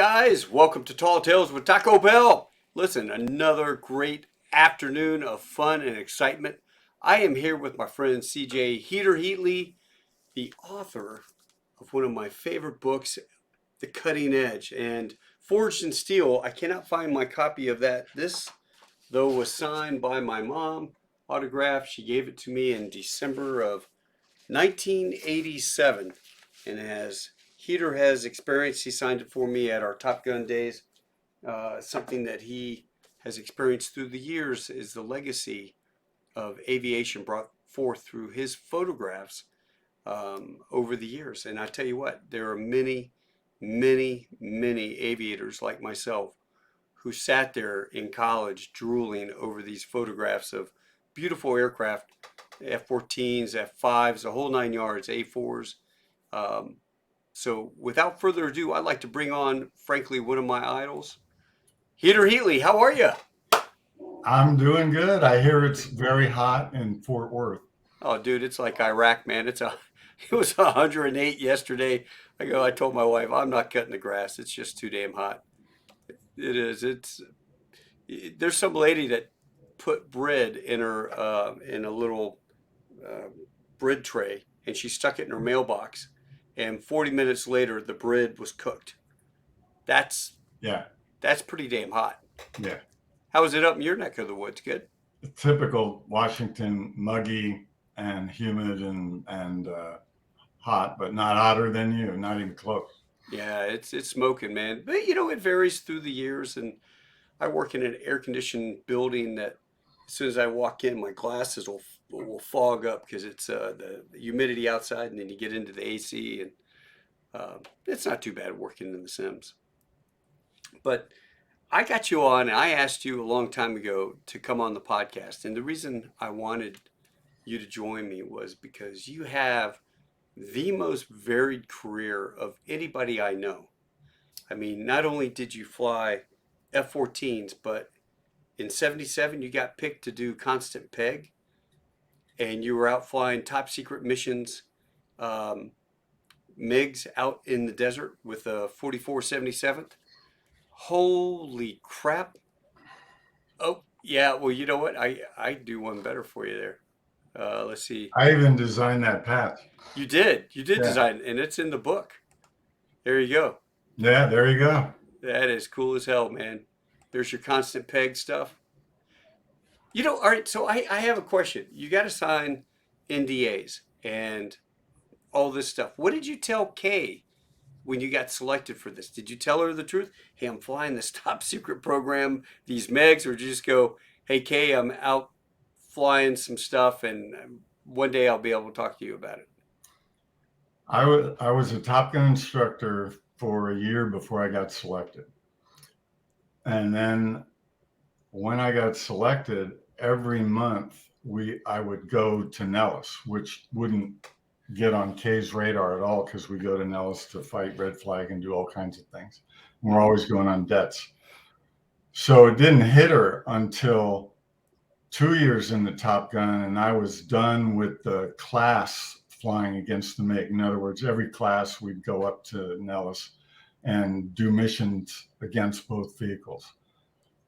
guys? Welcome to Tall Tales with Taco Bell. Listen, another great afternoon of fun and excitement. I am here with my friend CJ Heatley, the author of one of my favorite books, The Cutting Edge. And Forged in Steel, I cannot find my copy of that. This, though, was signed by my mom, autographed. She gave it to me in December of 1987. And as Heater has experienced, he signed it for me at our Top Gun days. Something that he has experienced through the years is the legacy of aviation brought forth through his photographs over the years. And I tell you what, there are many, many, many aviators like myself who sat there in college drooling over these photographs of beautiful aircraft, F-14s, F-5s, the whole nine yards, A-4s. So without further ado, I'd like to bring on, frankly, one of my idols, Heater Heatley. How are you? I'm doing good. I hear it's very hot in Fort Worth. Oh, dude, it's like Iraq, man. It was 108 yesterday. I told my wife, I'm not cutting the grass. It's just too damn hot. It is. There's some lady that put bread in her in a little uh, bread tray, and she stuck it in her mailbox. And 40 minutes later, the bread was cooked. That's Yeah, that's pretty damn hot. yeah. How is it up in your neck of the woods? Good. Typical Washington, muggy and humid and hot, but not hotter than you, not even close. Yeah, it's smoking, man. But it varies through the years, and I work in an air conditioned building that as soon as I walk in, my glasses will fog up because it's the humidity outside, and then you get into the AC, and it's not too bad working in the Sims. But I got you on. I asked you a long time ago to come on the podcast, and the reason I wanted you to join me was because you have the most varied career of anybody I know. I mean, not only did you fly F-14s, but in 77 you got picked to do constant peg, and you were out flying top secret missions, um, MiGs out in the desert with a 4477th. Holy crap. Oh, yeah, well, you know what? I do one better for you there. Let's see. I even designed that patch. You did Yeah, design it, and it's in the book. There you go. yeah. There you go. That is cool as hell, man. There's your constant peg stuff. All right, so I have a question. You got to sign NDAs and all this stuff. What did you tell Kay when you got selected for this? Did you tell her the truth? Hey, I'm flying this top secret program, these megs, or did you just go, hey, Kay, I'm out flying some stuff, and one day I'll be able to talk to you about it? I was a Top Gun instructor for a year before I got selected, and then when I got selected, every month I would go to Nellis, which wouldn't get on Kay's radar at all because we go to Nellis to fight red flag and do all kinds of things. We're always going on debts. So it didn't hit her until 2 years in the Top Gun, and I was done with the class flying against the MiG. In other words, every class we'd go up to Nellis and do missions against both vehicles.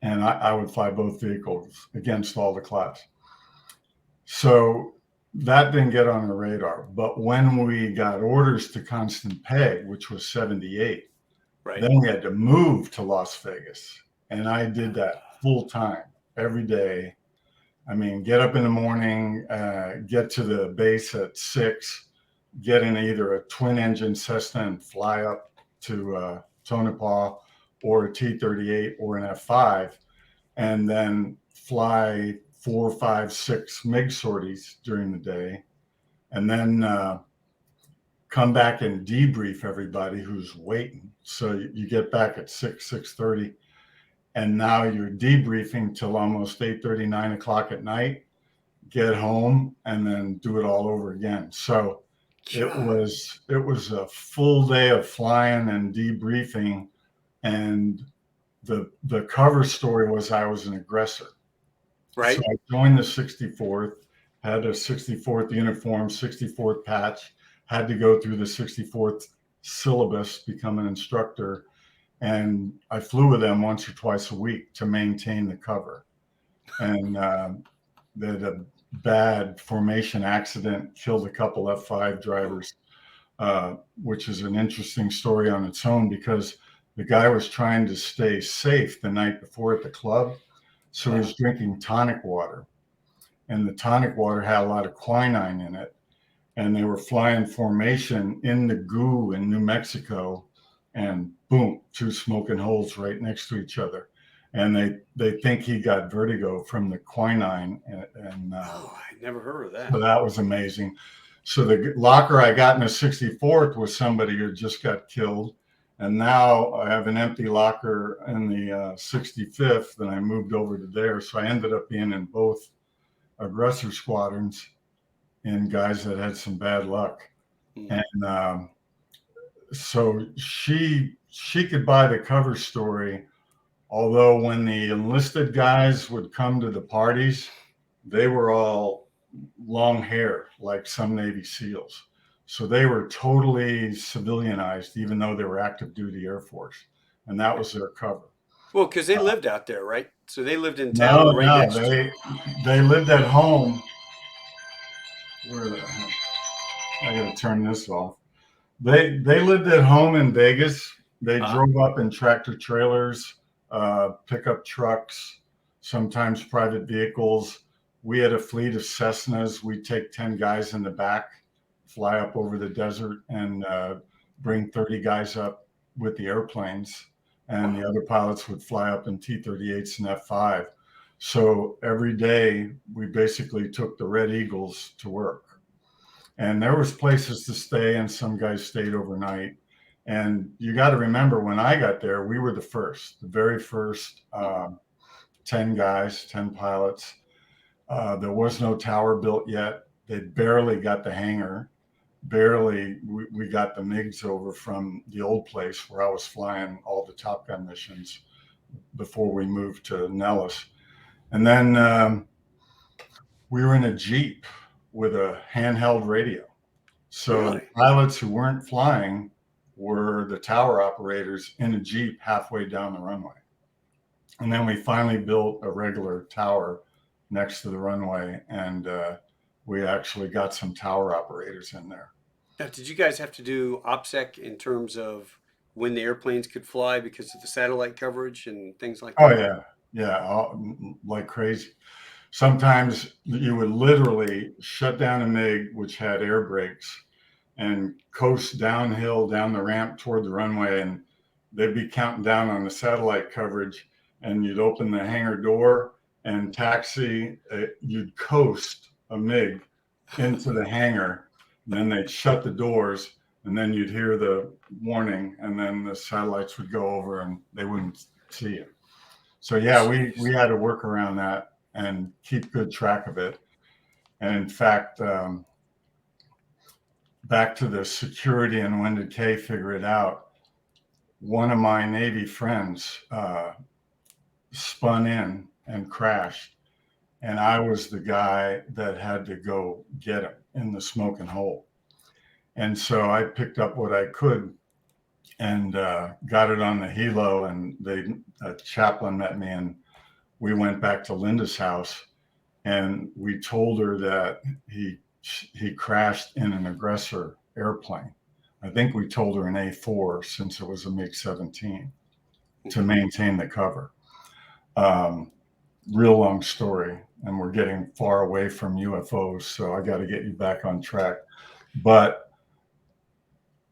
And I would fly both vehicles against all the class. So that didn't get on the radar. But when we got orders to constant peg, which was 78, Right. then we had to move to Las Vegas. And I did that full time every day. I mean, get up in the morning, get to the base at 6, get in either a twin engine Cessna and fly up to Tonopah or a T-38 or an F-5, and then fly 4, 5, 6 MiG sorties during the day, and then come back and debrief everybody who's waiting. So you get back at 6:30, and now you're debriefing till almost 8:30, 9 o'clock at night, get home, and then do it all over again. So it God. was a full day of flying and debriefing, and the cover story was I was an aggressor. So Right. I joined the 64th, had a 64th uniform, 64th patch, had to go through the 64th syllabus, become an instructor, and I flew with them once or twice a week to maintain the cover. And they had a bad formation accident, killed a couple F5 drivers, which is an interesting story on its own because the guy was trying to stay safe the night before at the club. So he was drinking tonic water, and the tonic water had a lot of quinine in it. And they were flying formation in the goo in New Mexico, and boom, two smoking holes right next to each other. And they think he got vertigo from the quinine, and Oh, I never heard of so that. that was amazing. So the locker I got in the 64th was somebody who just got killed. And now I have an empty locker in the 65th, and I moved over to there. So I ended up being in both aggressor squadrons and guys that had some bad luck. Mm. And so she could buy the cover story, although when the enlisted guys would come to the parties, they were all long hair like some Navy SEALs. So they were totally civilianized, even though they were active duty Air Force. And that was their cover. Well, because they lived out there, right? So they lived in town No, right no, next to you. they lived at home. Where the heck? I gotta turn this off. They lived at home in Vegas. They Uh-huh. drove up in tractor trailers, pickup trucks, sometimes private vehicles. We had a fleet of Cessnas. We'd take 10 guys in the back, fly up over the desert, and bring 30 guys up with the airplanes. And Wow. the other pilots would fly up in T-38s and F5. So every day we basically took the Red Eagles to work, and there was places to stay, and some guys stayed overnight. And you got to remember, when I got there, we were the very first 10 guys, 10 pilots. There was no tower built yet. They barely got the hangar. Barely, we got the MiGs over from the old place where I was flying all the Top Gun missions before we moved to Nellis. And then we were in a Jeep with a handheld radio. So the Really? pilots who weren't flying were the tower operators in a Jeep halfway down the runway. And then we finally built a regular tower next to the runway, and we actually got some tower operators in there. Now, did you guys have to do OPSEC in terms of when the airplanes could fly because of the satellite coverage and things like Oh that? yeah, yeah, like crazy. Sometimes you would literally shut down a MiG, which had air brakes, and coast downhill down the ramp toward the runway, and they'd be counting down on the satellite coverage, and you'd open the hangar door and taxi. You'd coast a MiG into the hangar, and then they'd shut the doors, and then you'd hear the warning, and then the satellites would go over, and they wouldn't see you. So yeah, we Jeez. had to work around that and keep good track of it. And in fact, back to the security and when did Kay figure it out? One of my Navy friends spun in and crashed, and I was the guy that had to go get him in the smoking hole. And so I picked up what I could and got it on the helo, and a chaplain met me, and we went back to Linda's house, and we told her that he crashed in an aggressor airplane. I think we told her an A4 since it was a MiG-17 to maintain the cover. Real long story, and we're getting far away from UFOs, so I got to get you back on track. But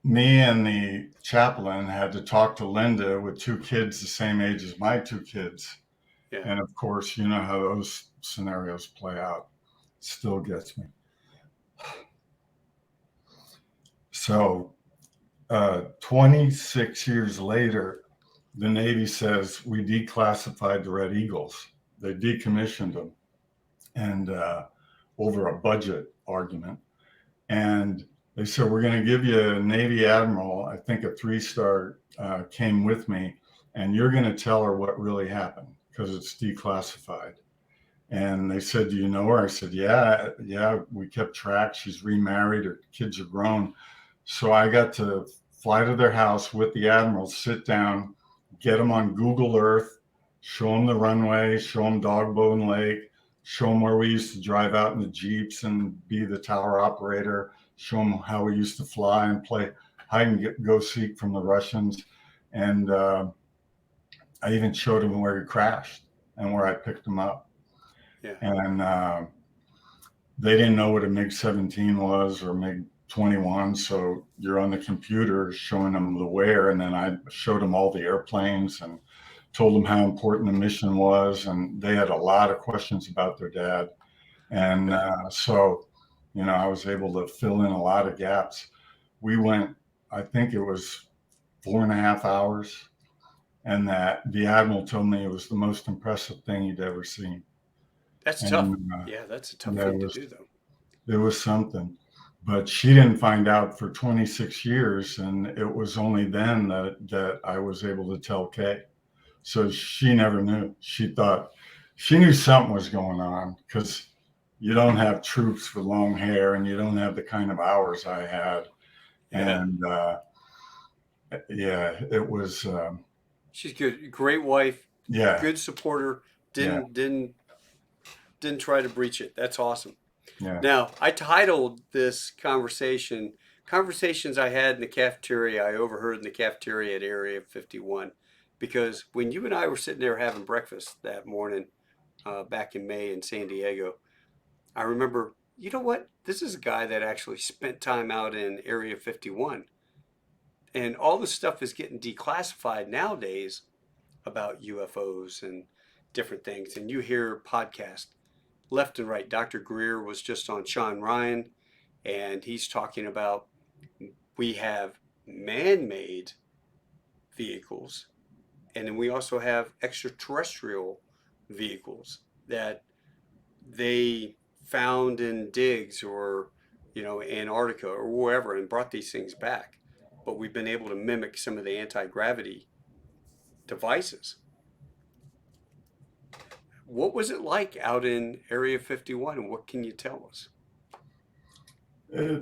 me and the chaplain had to talk to Linda with two kids the same age as my two kids. Yeah. And of course, you know how those scenarios play out. It still gets me. So 26 years later, the Navy says we declassified the Red Eagles. They decommissioned them, and over a budget argument. And they said, we're going to give you a Navy admiral, I think a 3-star came with me, and you're going to tell her what really happened because it's declassified. And they said, do you know her? I said, yeah, we kept track. She's remarried, her kids are grown. So I got to fly to their house with the admiral, sit down, get them on Google Earth, show them the runway, show them Dogbone Lake, show them where we used to drive out in the Jeeps and be the tower operator, show them how we used to fly and play hide and go seek from the Russians. And I even showed them where he crashed and where I picked him up. Yeah. And they didn't know what a MiG-17 was or MiG-21. So you're on the computer showing them the where. And then I showed them all the airplanes and told them how important the mission was. And they had a lot of questions about their dad. And so, I was able to fill in a lot of gaps. We went, I think it was 4.5 hours. And that the admiral told me it was the most impressive thing he'd ever seen. That's tough. And Yeah, that's a tough there thing to was do, though. there was something, but she didn't find out for 26 years, and it was only then that I was able to tell Kay. So she never knew. She knew something was going on because you don't have troops with long hair, and you don't have the kind of hours I had, Yeah. and yeah, it was. She's good. Great wife. Yeah, Good supporter. yeah, Didn't try to breach it. That's awesome. yeah. Now, I titled this conversation Conversations I Had in the Cafeteria, I Overheard in the Cafeteria at Area 51. Because when you and I were sitting there having breakfast that morning back in May in San Diego, I remember, you know what? This is a guy that actually spent time out in Area 51. And all this stuff is getting declassified nowadays about UFOs and different things. And you hear podcasts left and right. Dr. Greer was just on Sean Ryan, and he's talking about we have man made vehicles, and then we also have extraterrestrial vehicles that they found in digs or, Antarctica or wherever and brought these things back. But we've been able to mimic some of the anti gravity devices. What was it like out in Area 51, and what can you tell us?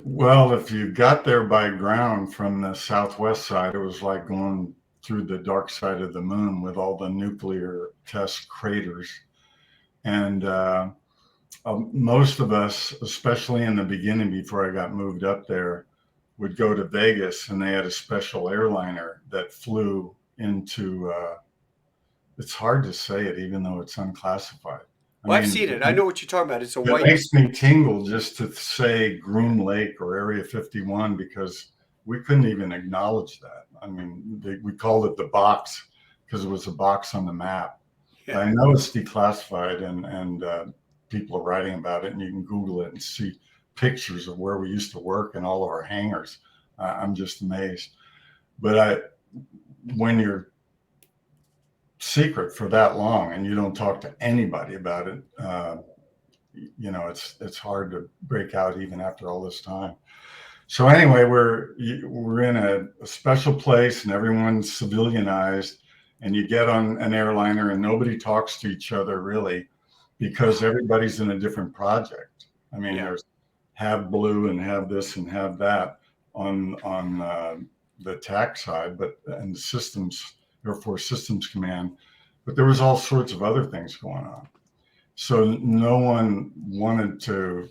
Well, if you got there by ground from the southwest side, it was like going through the dark side of the moon with all the nuclear test craters. And most of us, especially in the beginning before I got moved up there, would go to Vegas, and they had a special airliner that flew into, it's hard to say it even though it's unclassified. I Well, I've mean, seen it. I know what you're talking about. It's a it white. makes me tingle just to say Groom Lake or Area 51 because we couldn't even acknowledge that. I mean, we called it the box because it was a box on the map. Yeah. I know it's declassified, and people are writing about it, and you can Google it and see pictures of where we used to work and all of our hangars. I'm just amazed. But when you're secret for that long and you don't talk to anybody about it, it's hard to break out even after all this time. So anyway, we're in a special place, and everyone's civilianized, and you get on an airliner and nobody talks to each other really because everybody's in a different project. I mean, Yeah. there's have blue and have this and have that on the TAC side, and the systems, Air Force Systems Command, but there was all sorts of other things going on. So no one wanted to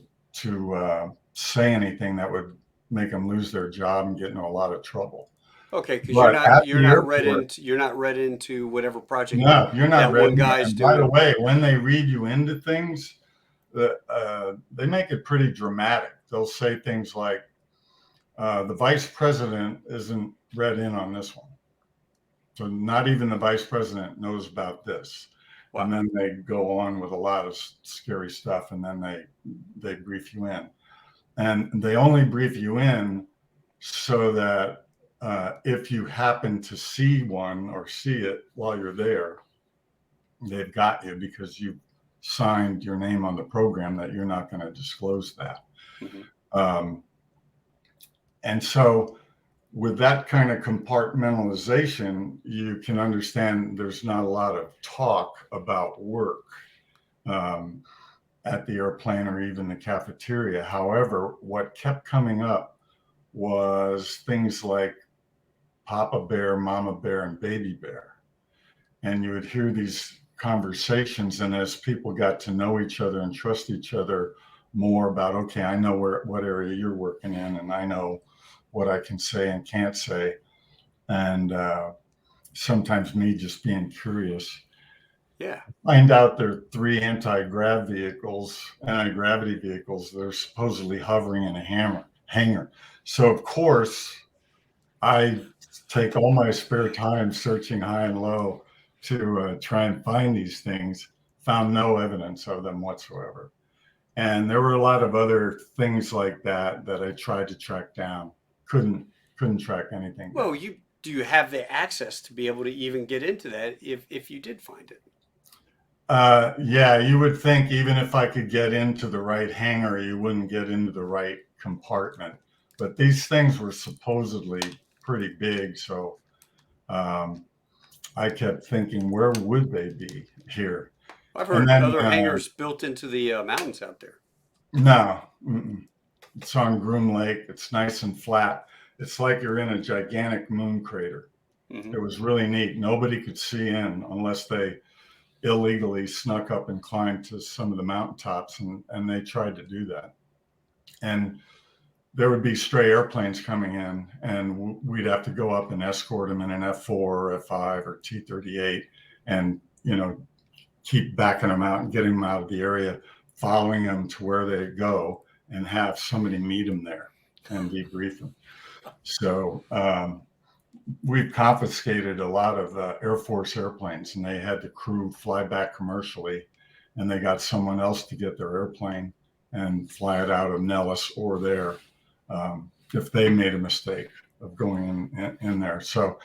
say anything that would make them lose their job and get into a lot of trouble. Okay, because But at you're the not read airport, into whatever project no, you're not that ready. one guy's And by the doing. way, when they read you into things, they make it pretty dramatic. They'll say things like, the vice president isn't read in on this one. So not even the vice president knows about this. Wow. And then they go on with a lot of scary stuff, and then they brief you in. And they only brief you in so that if you happen to see one or see it while you're there, they've got you because you signed your name on the program that you're not going to disclose that. Mm-hmm. And so with that kind of compartmentalization, you can understand there's not a lot of talk about work at the airplane or even the cafeteria. However, what kept coming up was things like Papa Bear, Mama Bear, and Baby Bear. and you would hear these conversations. And as people got to know each other and trust each other more about, okay, I know what area you're working in, and I know what I can say and can't say. And sometimes me just being curious. Yeah. Find out there are three anti-gravity vehicles. They're supposedly hovering in a hangar. So of course, I take all my spare time searching high and low to try and find these things. Found no evidence of them whatsoever. And there were a lot of other things like that I tried to track down. Couldn't track anything down. Well, do you have the access to be able to even get into that if you did find it? Yeah, you would think even if I could get into the right hangar, you wouldn't get into the right compartment. But these things were supposedly pretty big, so I kept thinking, where would they be here? I've And heard then, other hangars built into the mountains out there. no, it's on Groom Lake. It's nice and flat. It's like you're in a gigantic moon crater. Mm-hmm. It was really neat. Nobody could see in unless they illegally snuck up and climbed to some of the mountaintops, and they tried to do that. And there would be stray airplanes coming in, and we'd have to go up and escort them in an F4 or F5 or T-38, and keep backing them out and getting them out of the area, following them to where they go, and have somebody meet them there and debrief them. So we've confiscated a lot of Air Force airplanes, and they had the crew fly back commercially, and they got someone else to get their airplane and fly it out of Nellis or there if they made a mistake of going in there. So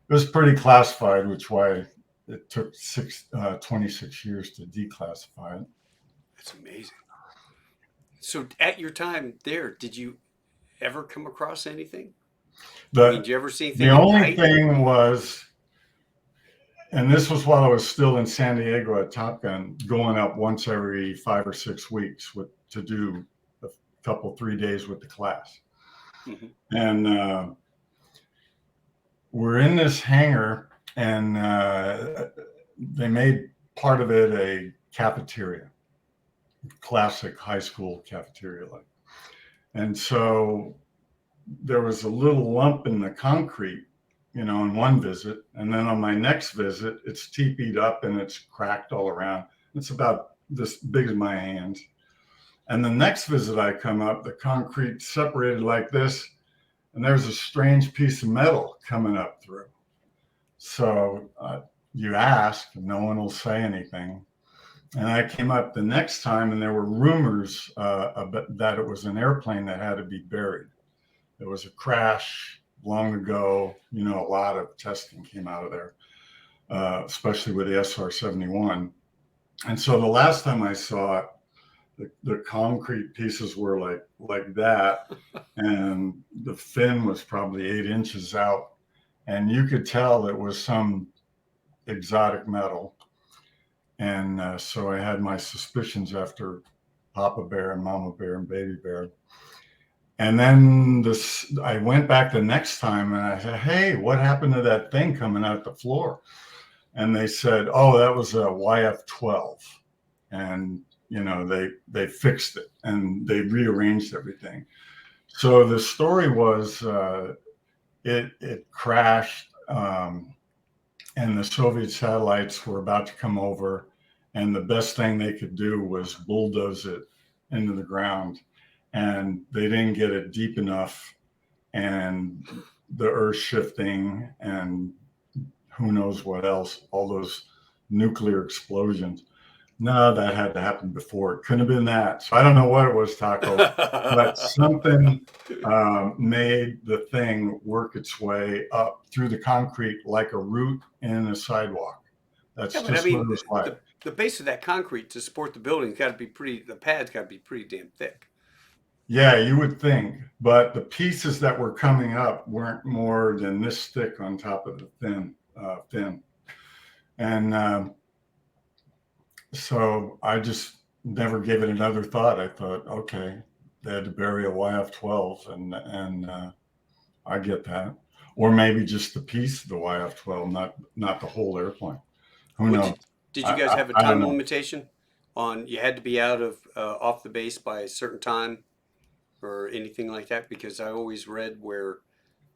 it was pretty classified, which is why it took 26 years to declassify it. That's amazing. So at your time there, did you ever come across anything? Did you ever see anything The at only night? thing was, and this was while I was still in San Diego at Top Gun, going up once every 5 or 6 weeks to do a couple, 3 days with the class. Mm-hmm. And we're in this hangar, and they made part of it a cafeteria, classic high school cafeteria like. And so there was a little lump in the concrete, on one visit. And then on my next visit, it's teepeed up and it's cracked all around. It's about this big as my hands. And the next visit I come up, the concrete separated like this, and there's a strange piece of metal coming up through. So you ask, no one will say anything. And I came up the next time, and there were rumors that it was an airplane that had to be buried. There was a crash long ago. A lot of testing came out of there, especially with the SR-71. And so the last time I saw it, the concrete pieces were like that, and the fin was probably 8 inches out, and you could tell it was some exotic metal. And so I had my suspicions after Papa Bear and Mama Bear and Baby Bear. And then I went back the next time and I said, hey, what happened to that thing coming out the floor? And they said, oh, that was a YF-12. And, they fixed it and they rearranged everything. So the story was it crashed and the Soviet satellites were about to come over. And the best thing they could do was bulldoze it into the ground. And they didn't get it deep enough, and the earth shifting and who knows what else, all those nuclear explosions. No, that had to happen before. It couldn't have been that. So I don't know what it was, Taco, but something made the thing work its way up through the concrete like a root in a sidewalk. That's Yeah, but just what it was like. the base of that concrete to support the building got to be the pad's got to be pretty damn thick. Yeah, you would think, but the pieces that were coming up weren't more than this thick on top of the thin. And so I just never gave it another thought. I thought, okay, they had to bury a YF-12, and I get that, or maybe just the piece of the YF-12, not the whole airplane. Who What knows? did you guys have a I don't time know. limitation on you had to be out of off the base by a certain time or anything like that? Because I always read where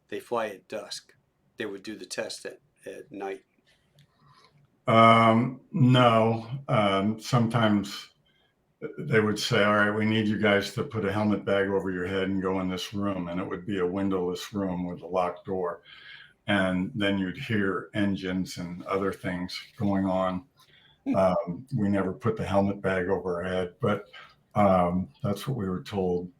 they fly at dusk. They would do the test at night. No. Sometimes they would say, all right, we need you guys to put a helmet bag over your head and go in this room. And it would be a windowless room with a locked door. And then you'd hear engines and other things going on. We never put the helmet bag over our head, but that's what we were told.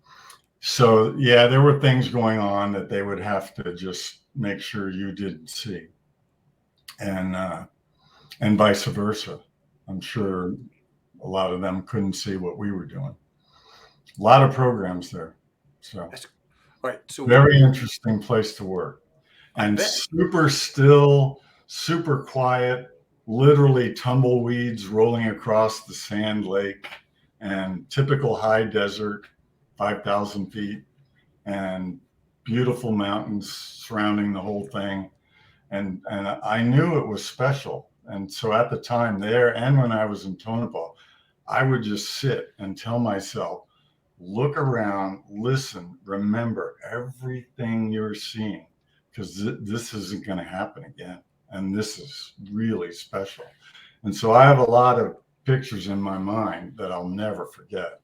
So, yeah, there were things going on that they would have to just make sure you didn't see. And vice versa. I'm sure a lot of them couldn't see what we were doing. A lot of programs there. So That's all right. So very interesting place to work. I And bet. super still, super quiet, literally tumbleweeds rolling across the sand lake and typical high desert, 5,000 feet, and beautiful mountains surrounding the whole thing. And I knew it was special. And so at the time there and when I was in Tonopah, I would just sit and tell myself, look around, listen, remember everything you're seeing, because this isn't going to happen again. And this is really special. And so I have a lot of pictures in my mind that I'll never forget.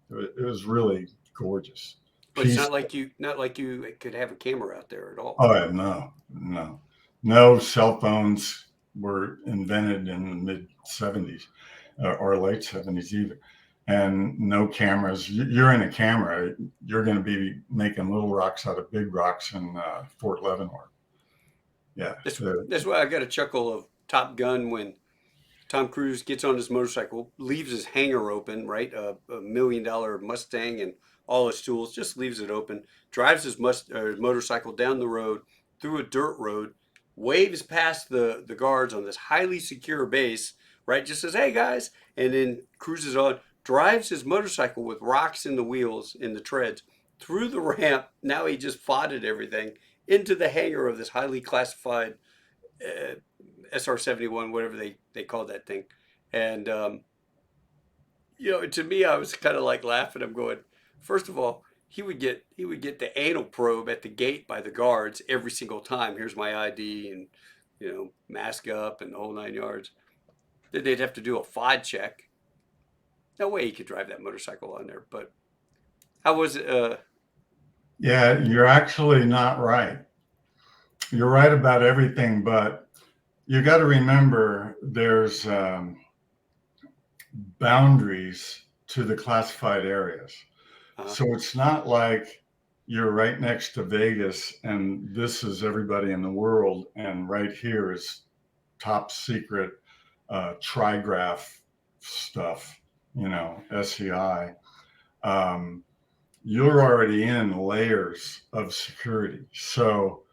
It was really gorgeous. But it's Peaceful. not like you could have a camera out there at all. Oh, yeah, no cell phones were invented in the mid 70s or late 70s even. And no cameras. You're in a camera, you're going to be making little rocks out of big rocks in Fort Leavenworth. Yeah. That's why I got a chuckle of Top Gun when Tom Cruise gets on his motorcycle, leaves his hangar open, right? $1 million Mustang and all his tools, just leaves it open, drives his motorcycle down the road through a dirt road, waves past the guards on this highly secure base, right? Just says, hey guys, and then cruises on, drives his motorcycle with rocks in the wheels, in the treads, through the ramp. Now he just fought everything into the hangar of this highly classified uh, SR-71, whatever they called that thing. And to me, I was kind of like laughing. I'm going, first of all, he would get the anal probe at the gate by the guards every single time. Here's my ID and mask up and the whole 9 yards. Then they'd have to do a FOD check. No way he could drive that motorcycle on there. But how was it? Yeah, you're actually not right. You're right about everything, but you got to remember there's boundaries to the classified areas. Uh, So it's not like you're right next to Vegas and this is everybody in the world, and right here is top secret trigraph stuff, SEI. Um, you're already in layers of security. So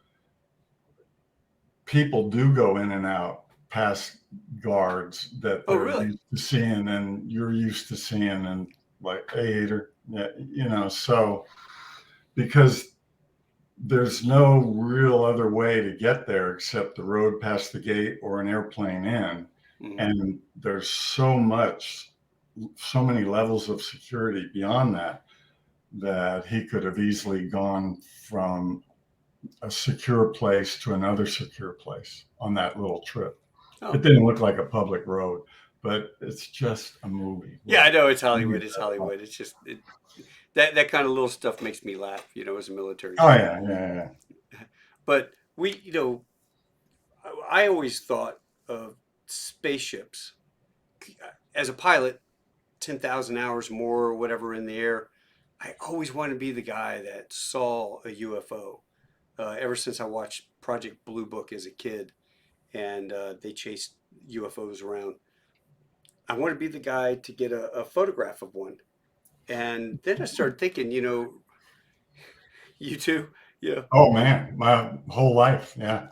people do go in and out past guards that oh, they're really? used to seeing and you're used to seeing, and like, hey, Hater, yeah, so because there's no real other way to get there except the road past the gate or an airplane in. Mm-hmm. And there's so many levels of security beyond that he could have easily gone from a secure place to another secure place on that little trip. It Oh, didn't look like a public road, but it's just a movie. yeah, I know it's Movies Hollywood. It's are fun. Hollywood. It's just that kind of little stuff makes me laugh. As a military Oh guy. yeah, yeah, yeah. But I always thought of spaceships as a pilot, 10,000 hours more or whatever in the air. I always wanted to be the guy that saw a UFO. Ever since I watched Project Blue Book as a kid and they chased UFOs around, I want to be the guy to get a photograph of one. And then I started thinking, you too, yeah. Oh man, my whole life, yeah.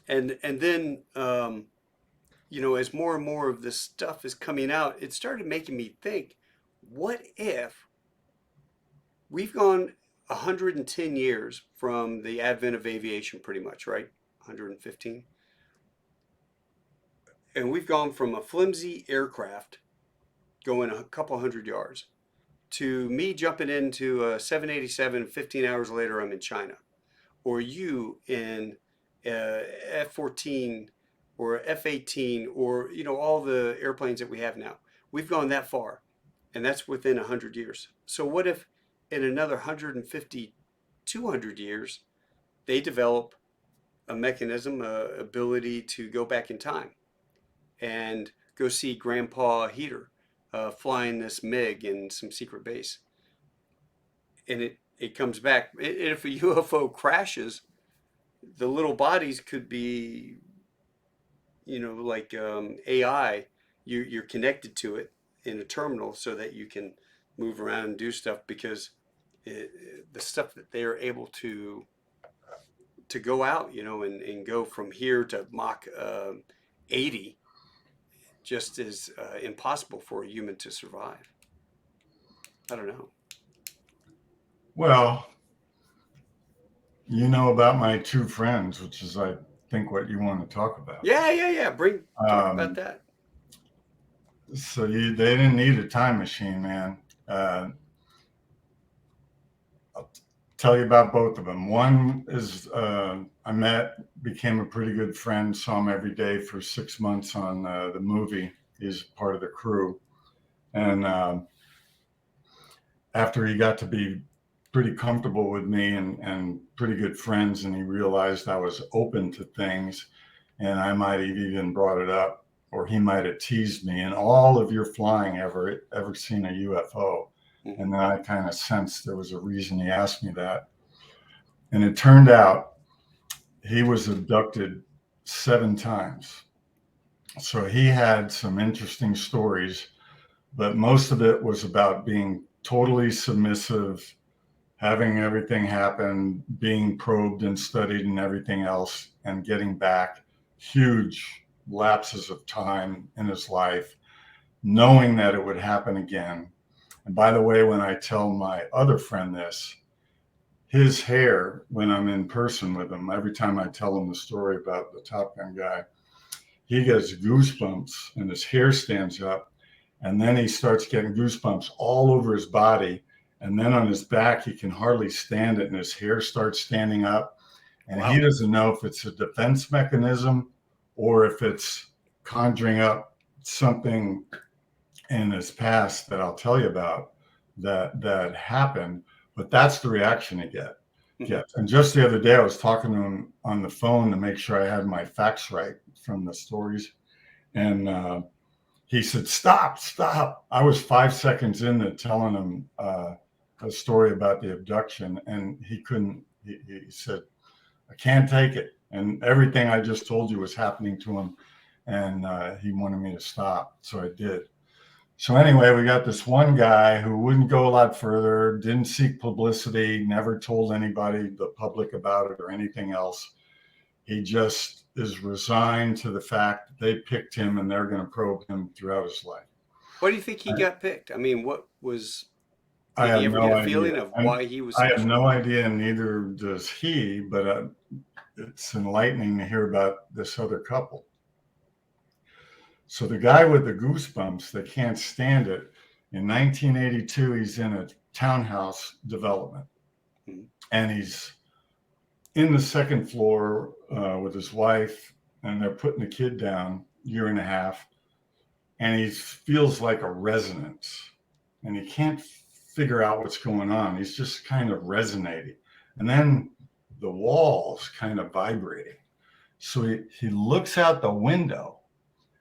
And then as more and more of this stuff is coming out, it started making me think, what if we've gone 110 years from the advent of aviation, pretty much, right? 115. And we've gone from a flimsy aircraft going a couple hundred yards to me jumping into a 787, 15 hours later, I'm in China. Or you in F-14 or F-18 or, all the airplanes that we have now. We've gone that far, and that's within 100 years. So what if in another 150, 200 years, they develop a mechanism, a ability to go back in time and go see Grandpa Heater flying this MiG in some secret base, and it comes back. If a UFO crashes, the little bodies could be, like AI. You're connected to it in a terminal so that you can move around and do stuff because the stuff that they are able to go out, and go from here to Mach 80 just is impossible for a human to survive. I don't know. Well, you know about my two friends, which is, I think, what you want to talk about. Yeah, yeah, yeah. Talk about Um, that. so they didn't need a time machine, man. I'll tell you about both of them. One is I met, became a pretty good friend, saw him every day for 6 months on the movie. He's part of the crew. And after he got to be pretty comfortable with me and pretty good friends, and he realized I was open to things, and I might have even brought it up, or he might have teased me. And all of your flying ever seen a UFO? Mm-hmm. And then I kind of sensed there was a reason he asked me that. And it turned out he was abducted 7 times. So he had some interesting stories, but most of it was about being totally submissive, having everything happen, being probed and studied and everything else, and getting back huge lapses of time in his life, knowing that it would happen again. And by the way, when I tell my other friend this, his hair, when I'm in person with him, every time I tell him the story about the Top Gun guy, he gets goosebumps and his hair stands up. And then he starts getting goosebumps all over his body. And then on his back, he can hardly stand it. And his hair starts standing up. And he Wow. doesn't know if it's a defense mechanism or if it's conjuring up something in his past that I'll tell you about that happened. But that's the reaction he gets. Mm-hmm. And just the other day, I was talking to him on the phone to make sure I had my facts right from the stories. And he said, stop. I was 5 seconds into telling him a story about the abduction, and he couldn't. He said, I can't take it. And everything I just told you was happening to him, and he wanted me to stop. So I did. So anyway, we got this one guy who wouldn't go a lot further, didn't seek publicity, never told anybody, the public, about it or anything else. He just is resigned to the fact that they picked him and they're going to probe him throughout his life. Why do you think he got picked? I mean, I did he have ever get no a idea. feeling of And why he was I have selected? no idea, and neither does he, but it's enlightening to hear about this other couple. So the guy with the goosebumps that can't stand it, in 1982, he's in a townhouse development, Mm-hmm. and he's in the second floor with his wife, and they're putting the kid down, year and a half, and he feels like a resonance, and he can't figure out what's going on. He's just kind of resonating, and then the walls kind of vibrating. So he looks out the window,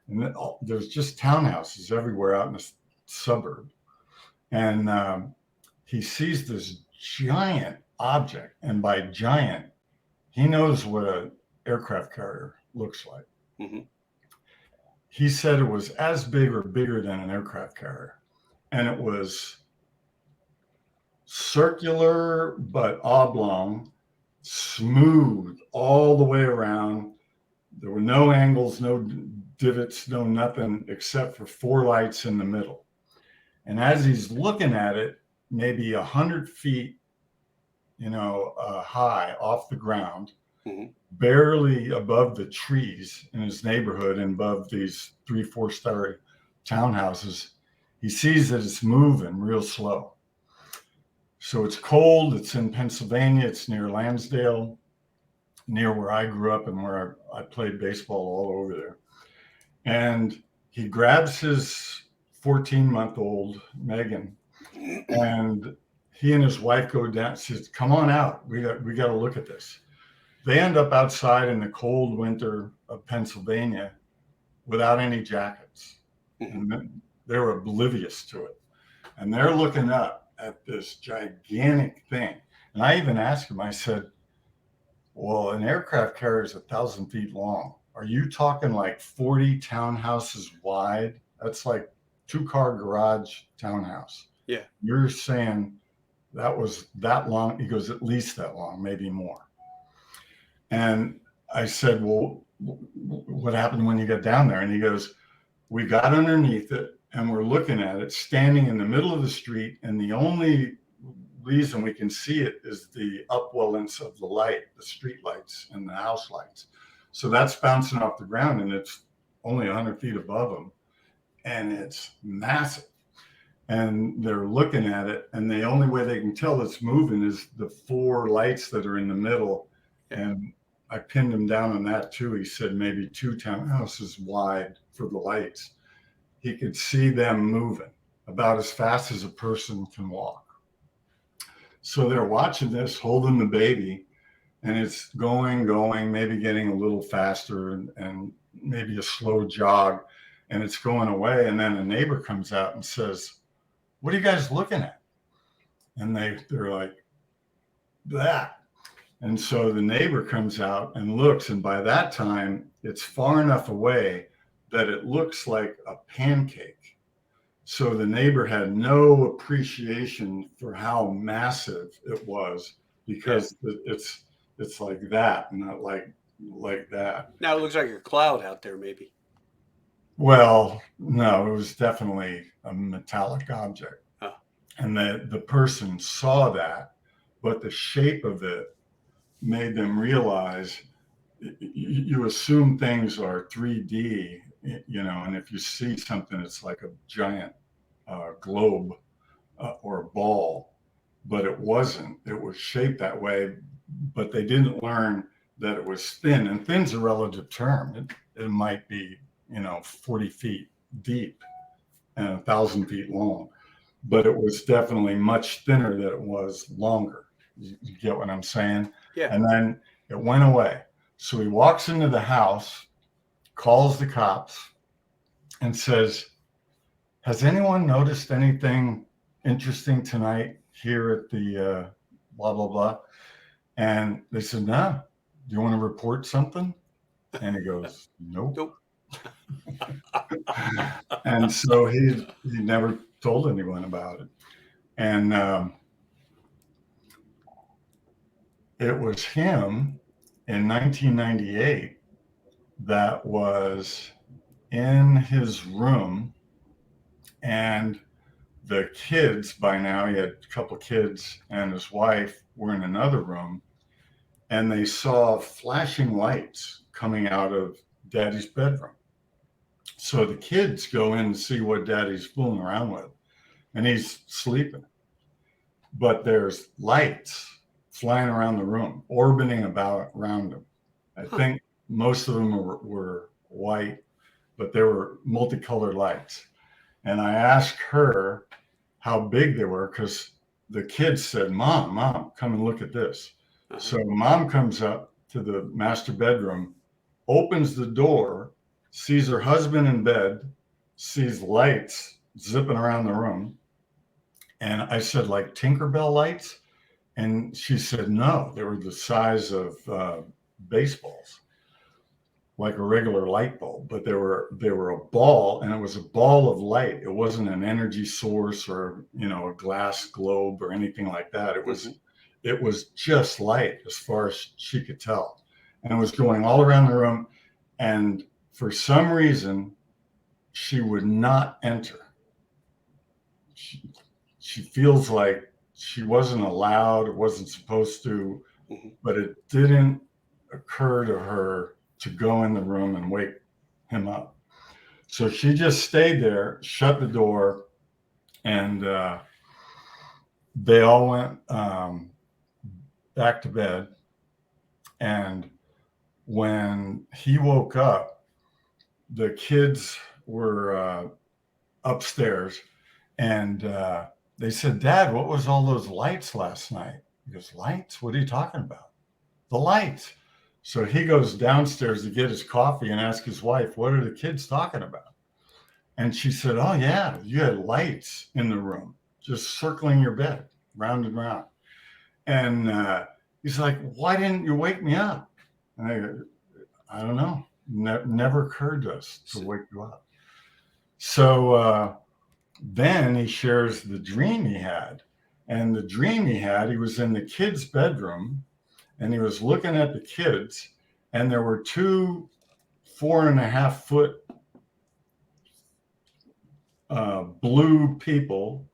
and there's just townhouses everywhere out in the suburb, and he sees this giant object, and by giant, he knows what an aircraft carrier looks like. Mm-hmm. He said it was as big or bigger than an aircraft carrier, and it was circular but oblong, smooth all the way around. There were no angles, no divots, no nothing except for 4 lights in the middle. And as he's looking at it, maybe 100 feet, high off the ground, Mhm. barely above the trees in his neighborhood and above these 3-4 story townhouses. He sees that it's moving real slow. So it's cold. It's in Pennsylvania. It's near Lansdale, near where I grew up and where I played baseball all over there. And he grabs his 14-month-old Megan, and he and his wife go down. Says, "Come on out. We got to look at this." They end up outside in the cold winter of Pennsylvania without any jackets, Mhm. and they're oblivious to it. And they're looking up at this gigantic thing. And I even asked him, I said, well, an aircraft carrier is 1,000 feet long. Are you talking like 40 townhouses wide? That's like 2-car garage townhouse. Yeah. You're saying that was that long? He goes, at least that long, maybe more. And I said, well, what happened when you got down there? And he goes, we got underneath it and we're looking at it standing in the middle of the street. And the only reason we can see it is the upwellings of the light, the street lights and the house lights. So that's bouncing off the ground and it's only 100 feet above them. And it's massive. And they're looking at it. And the only way they can tell it's moving is the 4 lights that are in the middle. Yeah. And I pinned him down on that too. He said maybe 2 townhouses wide for the lights. He could see them moving about as fast as a person can walk. So they're watching this, holding the baby, and it's going, maybe getting a little faster and maybe a slow jog, and it's going away. And then a neighbor comes out and says, what are you guys looking at? And they're like, that. And so the neighbor comes out and looks, and by that time, it's far enough away that it looks like a pancake. So the neighbor had no appreciation for how massive it was because it's like that, not like that. Now it looks like a cloud out there, maybe. Well, no, it was definitely a metallic object. Oh. And the person saw that, but the shape of it made them realize you assume things are 3D, and if you see something, it's like a giant globe or a ball, but it wasn't. It was shaped that way, but they didn't learn that it was thin. And thin's a relative term. It might be, 40 feet deep and 1,000 feet long, but it was definitely much thinner than it was longer. You get what I'm saying? Yeah. And then it went away. So he walks into the house, calls the cops, and says, has anyone noticed anything interesting tonight here at the blah, blah, blah? And they said, no. Do you want to report something? And he goes, nope. Nope. And so he never told anyone about it. And it was him in 1998 that was in his room, and the kids, by now he had a couple of kids and his wife, were in another room, and they saw flashing lights coming out of daddy's bedroom. So the kids go in to see what daddy's fooling around with, and he's sleeping, but there's lights flying around the room, orbiting about around him. I think most of them were white, but there were multicolored lights. And I asked her how big they were because the kids said, Mom, come and look at this. Uh-huh. So Mom comes up to the master bedroom, opens the door, sees her husband in bed, sees lights zipping around the room. And I said, like Tinkerbell lights? And she said, no, they were the size of baseballs, like a regular light bulb, but they were a ball, and it was a ball of light. It wasn't an energy source or a glass globe or anything like that. It was just light as far as she could tell, and it was going all around the room. And for some reason, she would not enter. She feels like she wasn't allowed, it wasn't supposed to, but it didn't occur to her to go in the room and wake him up. So she just stayed there, shut the door, and they all went back to bed. And when he woke up, the kids were upstairs, and they said, "Dad, what was all those lights last night?" He goes, "Lights? What are you talking about?" "The lights." So he goes downstairs to get his coffee and ask his wife, "What are the kids talking about?" And she said, "Oh, yeah, you had lights in the room, just circling your bed, round and round." And he's like, "Why didn't you wake me up?" And I don't know. Never occurred to us to wake you up. So then he shares the dream he had. And the dream he had, he was in the kids' bedroom and he was looking at the kids, and there were two 4.5-foot blue people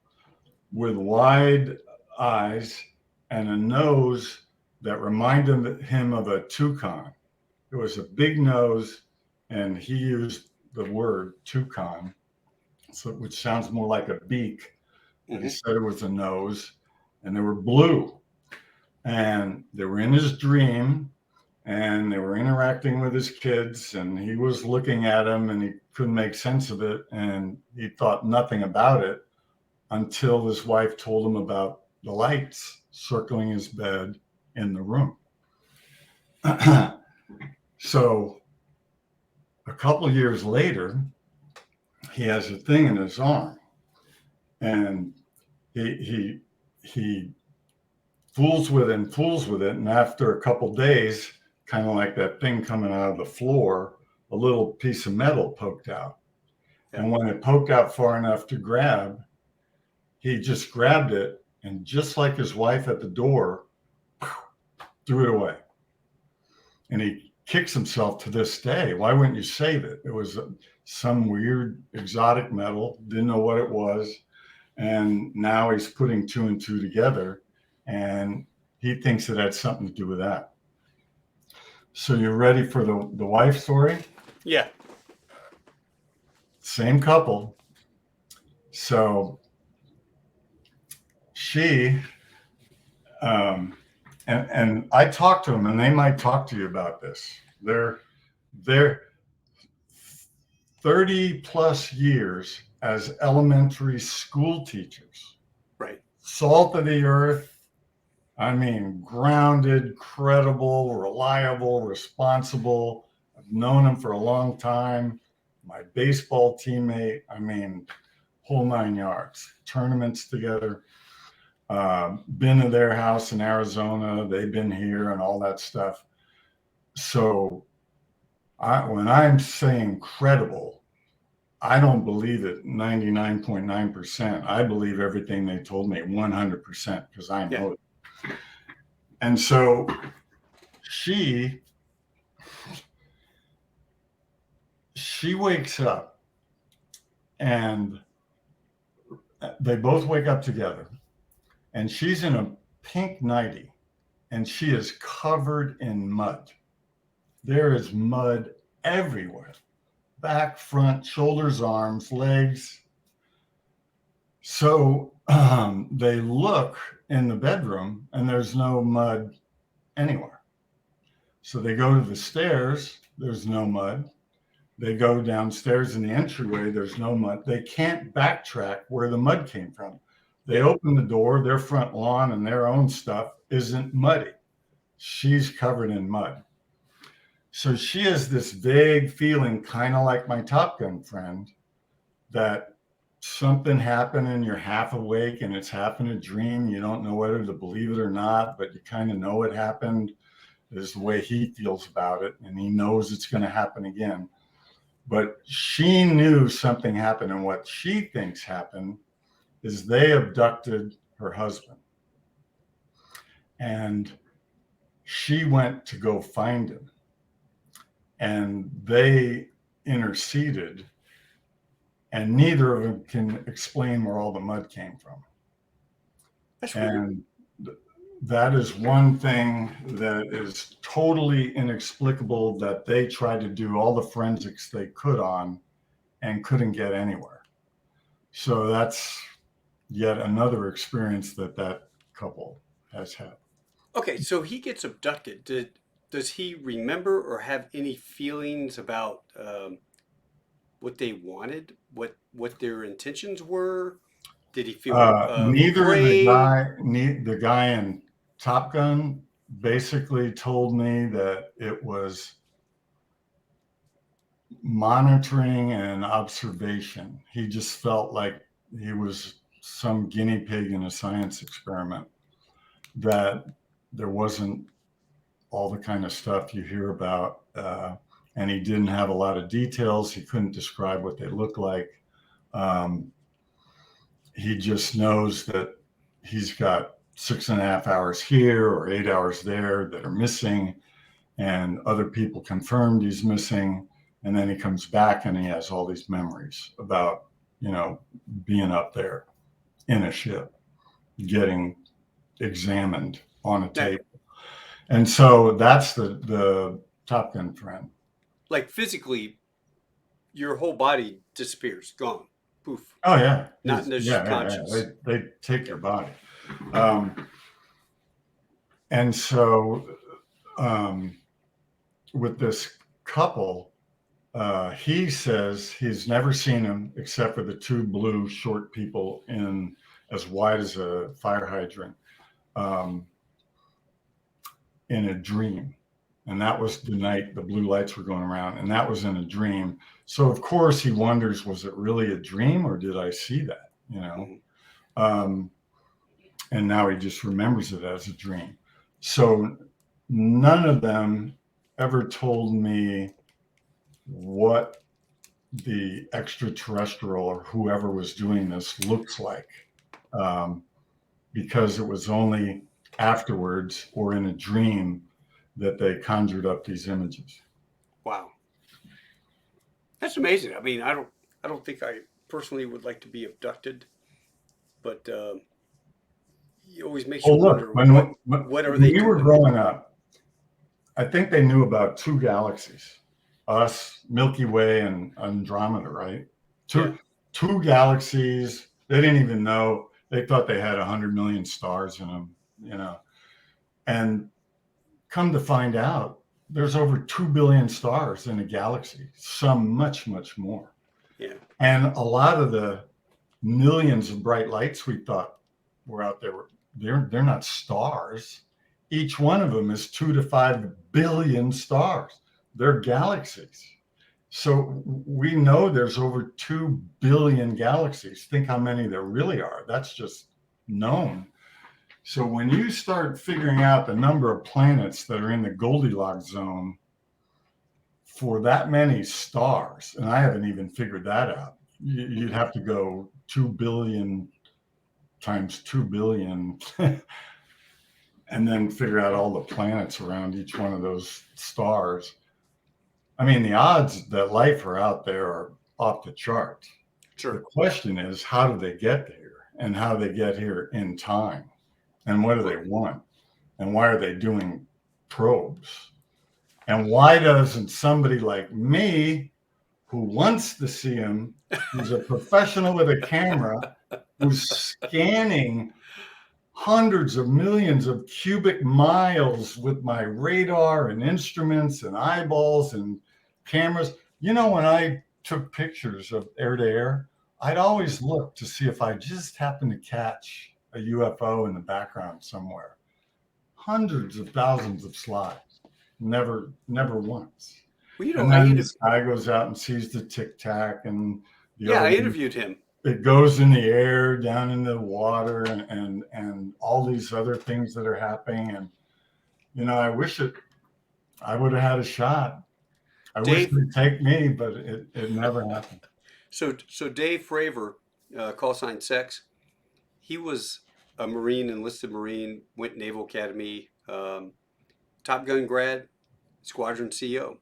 with wide eyes and a nose that reminded him of a toucan. It was a big nose, and he used the word toucan, so, which sounds more like a beak. But he said it was a nose, and they were blue. And they were in his dream, and they were interacting with his kids, and he was looking at them, and he couldn't make sense of it, and he thought nothing about it until his wife told him about the lights circling his bed in the room. So a couple of years later, he has a thing in his arm, and he fools with it, and after a couple of days, kind of like that thing coming out of the floor, a little piece of metal poked out. Yeah. And when it poked out far enough to grab, he just grabbed it, and just like his wife at the door, threw it away. And he kicks himself to this day. Why wouldn't you save it? It was some weird exotic metal, didn't know what it was. And now he's putting two and two together, and he thinks it had something to do with that. So you're ready for the wife story? Yeah. Same couple. So she, and I talked to them, and they might talk to you about this. They're 30 plus years as elementary school teachers. Right. Salt of the earth. I mean, grounded, credible, reliable, responsible. I've known him for a long time. My baseball teammate. I mean, whole 9 yards. Tournaments together. Been to their house in Arizona. They've been here and all that stuff. So when I'm saying credible, I don't believe it 99.9%. I believe everything they told me 100% because I know it. And so she wakes up, and they both wake up together, and she's in a pink nightie, and she is covered in mud. There is mud everywhere, back, front, shoulders, arms, legs. So they look in the bedroom, and there's no mud anywhere. So they go to the stairs, there's no mud. They go downstairs in the entryway, there's no mud. They can't backtrack where the mud came from. They open the door, their front lawn and their own stuff isn't muddy. She's covered in mud. So she has this vague feeling, kind of like my Top Gun friend, that something happened and you're half awake and it's half in a dream. You don't know whether to believe it or not, but you kind of know it happened. Is the way he feels about it, and he knows it's going to happen again. But she knew something happened, and what she thinks happened is they abducted her husband. And she went to go find him. And they interceded, and neither of them can explain where all the mud came from. That's weird. that is one thing that is totally inexplicable that they tried to do all the forensics they could on and couldn't get anywhere. So that's yet another experience that that couple has had. Okay, so he gets abducted. Does he remember or have any feelings about what they wanted, what their intentions were? Did he feel Neither afraid? the guy in Top Gun basically told me that it was monitoring and observation. He just felt like he was some guinea pig in a science experiment, that there wasn't all the kind of stuff you hear about. And he didn't have a lot of details. He couldn't describe what they look like. Um, he just knows that he's got 6.5 hours here or 8 hours there that are missing, and other people confirmed he's missing. And then he comes back and he has all these memories about, being up there in a ship, getting examined on a Now, tape. And so that's the Top Gun friend. like physically, your whole body disappears, gone, poof, Oh yeah, not in this yeah. conscious. They take Yeah. your body, and so um, with this couple, he says he's never seen them except for the two blue short people in as wide as a fire hydrant, um, in a dream. And that was the night the blue lights were going around, and that was in a dream. So of course he wonders, was it really a dream or did I see that? Mhm. Um, and now he just remembers it as a dream. So none of them ever told me what the extraterrestrial or whoever was doing this looks like, um, because it was only afterwards or in a dream that they conjured up these images. Wow, that's amazing. I mean, I don't think I personally would like to be abducted, but it always makes Oh, you look, wonder when what are they we were doing? growing up, I think they knew about two galaxies, us, Milky Way, and Andromeda, right? Yeah. Two galaxies. They didn't even know. They thought they had 100 million stars in them, And come to find out, there's over 2 billion stars in a galaxy, some much, much more. Yeah. And a lot of the millions of bright lights we thought were out there, they're not stars. Each one of them is 2 to 5 billion stars. They're galaxies. So we know there's over 2 billion galaxies. Think how many there really are. That's just known. So when you start figuring out the number of planets that are in the Goldilocks zone for that many stars, and I haven't even figured that out, you'd Hmm. have to go 2 billion times 2 billion and then figure out all the planets around each one of those stars. I mean, the odds that life are out there are off the charts. The Sure. question is, how do they get here, and how do they get here in time, and what do they Right. want, and why are they doing probes, and why doesn't somebody like me, who wants to see them, who's a professional with a camera, who's scanning hundreds of millions of cubic miles with my radar and instruments and eyeballs and cameras. When I took pictures of air to air, I'd Yeah. always look to see if I just happened to catch a UFO in the background somewhere. Hundreds of thousands of slides, never once. Well, you know, And then this guy goes out and sees the tic tac, and the yeah, other I one, interviewed him. it goes in the air, down in the water, and all these other things that are happening. And I wish I would have had a shot. I wish Dave, they'd take me, but it never happened. so Dave Fravor, call sign Sex, he was a Marine, enlisted Marine, went Naval Academy, Top Gun grad, squadron CEO.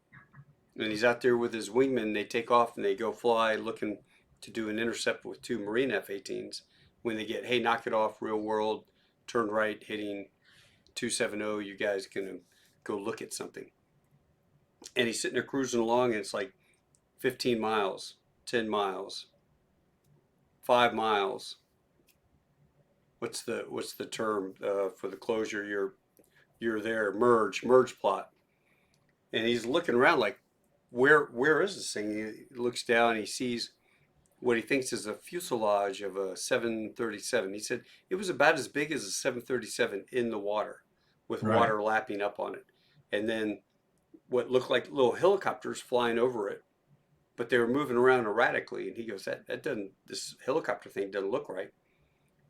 And he's out there with his wingman. They take off and they go fly looking to do an intercept with two Marine F-18s. When they get, hey, knock it off, real world, turn right, hitting. 270, you guys gonna go look at something. And he's sitting there cruising along, and it's like 15 miles, 10 miles, 5 miles. What's the term for the closure? You're there, merge plot. And he's looking around like, where is this thing? He looks down, and he sees what he thinks is a fuselage of a 737. He said it was about as big as a 737 in the water, with Right. water lapping up on it. And then what looked like little helicopters flying over it, but they were moving around erratically. And he goes, that doesn't, this helicopter thing doesn't look right.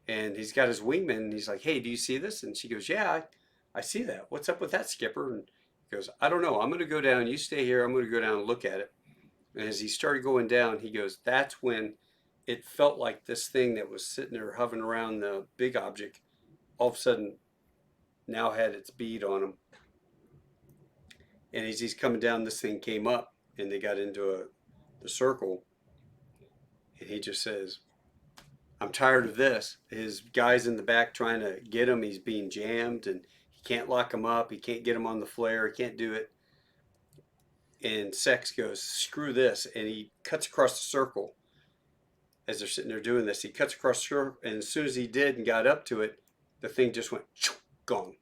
And he's got his wingman, and he's like, hey, do you see this? And she goes, yeah, I see that. What's up with that, skipper? And he goes, I don't know. I'm going to go down. You stay here. I'm going to go down and look at it. And as he started going down, he goes, that's when it felt like this thing that was sitting there hovering around the big object all of a sudden now had its bead on him. And as he's coming down, this thing came up, and they got into the circle. And he just says, I'm tired of this. His guy's in the back trying to get him. He's being jammed, and he can't lock him up. He can't get him on the flare. He can't do it. And Sex goes, screw this. And he cuts across the circle as they're sitting there doing this. He cuts across the circle, and as soon as he did and got up to it, the thing just went, gone.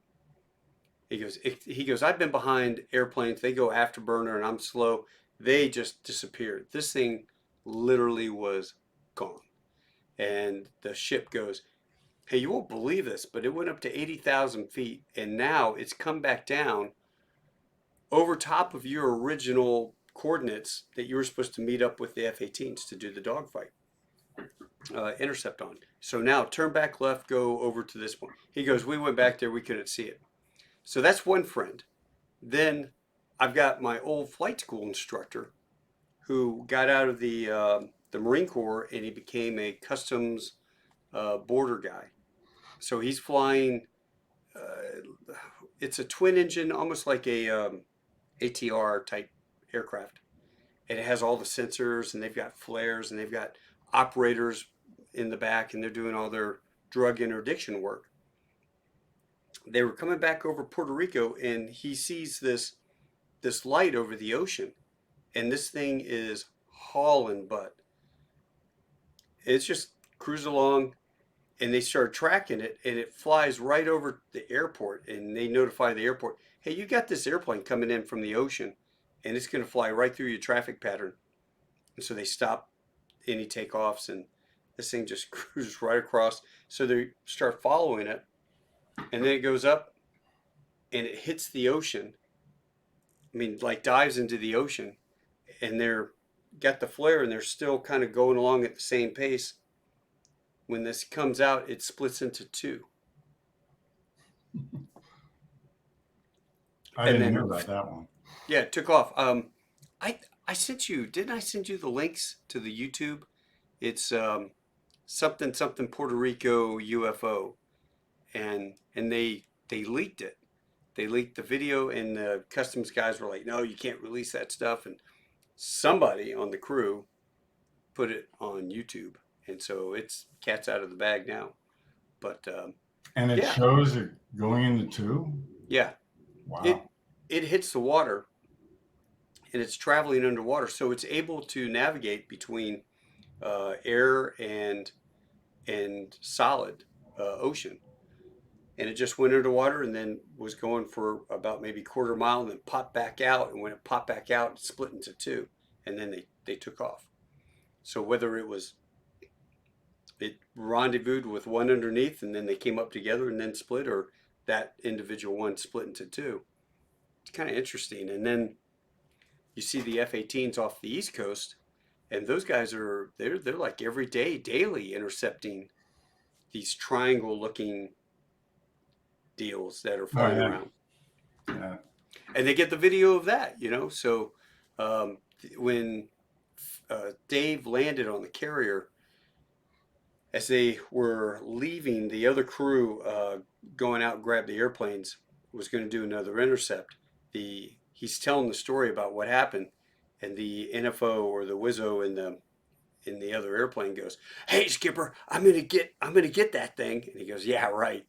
He goes, I've been behind airplanes. They go afterburner, and I'm slow. They just disappeared. This thing literally was gone. And the ship goes, hey, you won't believe this, but it went up to 80,000 feet, and now it's come back down over top of your original coordinates that you were supposed to meet up with the F-18s to do the dogfight intercept on. So now turn back left, go over to this point. He goes, we went back there, we couldn't see it. So that's one friend. Then I've got my old flight school instructor who got out of the Marine Corps, and he became a customs border guy. So he's flying. It's a twin engine, almost like a ATR type aircraft, and it has all the sensors, and they've got flares, and they've got operators in the back, and they're doing all their drug interdiction work. They were coming back over Puerto Rico, and he sees this light over the ocean, and this thing is hauling butt. It's just cruising along, and they start tracking it, and it flies right over the airport, and they notify the airport, hey, you got this airplane coming in from the ocean, and it's going to fly right through your traffic pattern. And so they stop any takeoffs, and this thing just cruises right across. So they start following it, and then it goes up, and it hits the ocean. I mean, like dives into the ocean, and they're got the flare, and they're still kind of going along at the same pace. When this comes out, it splits into two. I And didn't hear then, about that one. yeah, it took off. I sent you, didn't I send you the links to the YouTube? It's something something Puerto Rico UFO, and they leaked it. They leaked the video, and the customs guys were like, no, you can't release that stuff. And somebody on the crew put it on YouTube, and so it's cat's out of the bag now. But And it yeah, shows it going into two. yeah, Wow. it hits the water, and it's traveling underwater, so it's able to navigate between air and solid ocean. And it just went underwater, and then was going for about maybe quarter mile, and then popped back out. And when it popped back out, it split into two, and then they took off. So whether it rendezvoused with one underneath, and then they came up together and then split, or that individual one split into two, it's kind of interesting. And then you see the F-18s off the East Coast, and those guys they're like every day, daily intercepting these triangle looking deals that are Oh flying yeah. around. Yeah. And they get the video of that. So um, when Dave landed on the carrier, as they were leaving, the other crew going out and grab the airplanes was going to do another intercept. He's telling the story about what happened, and the NFO or the Wizzo in the other airplane goes, "Hey, skipper, I'm gonna get that thing," and he goes, "Yeah, right."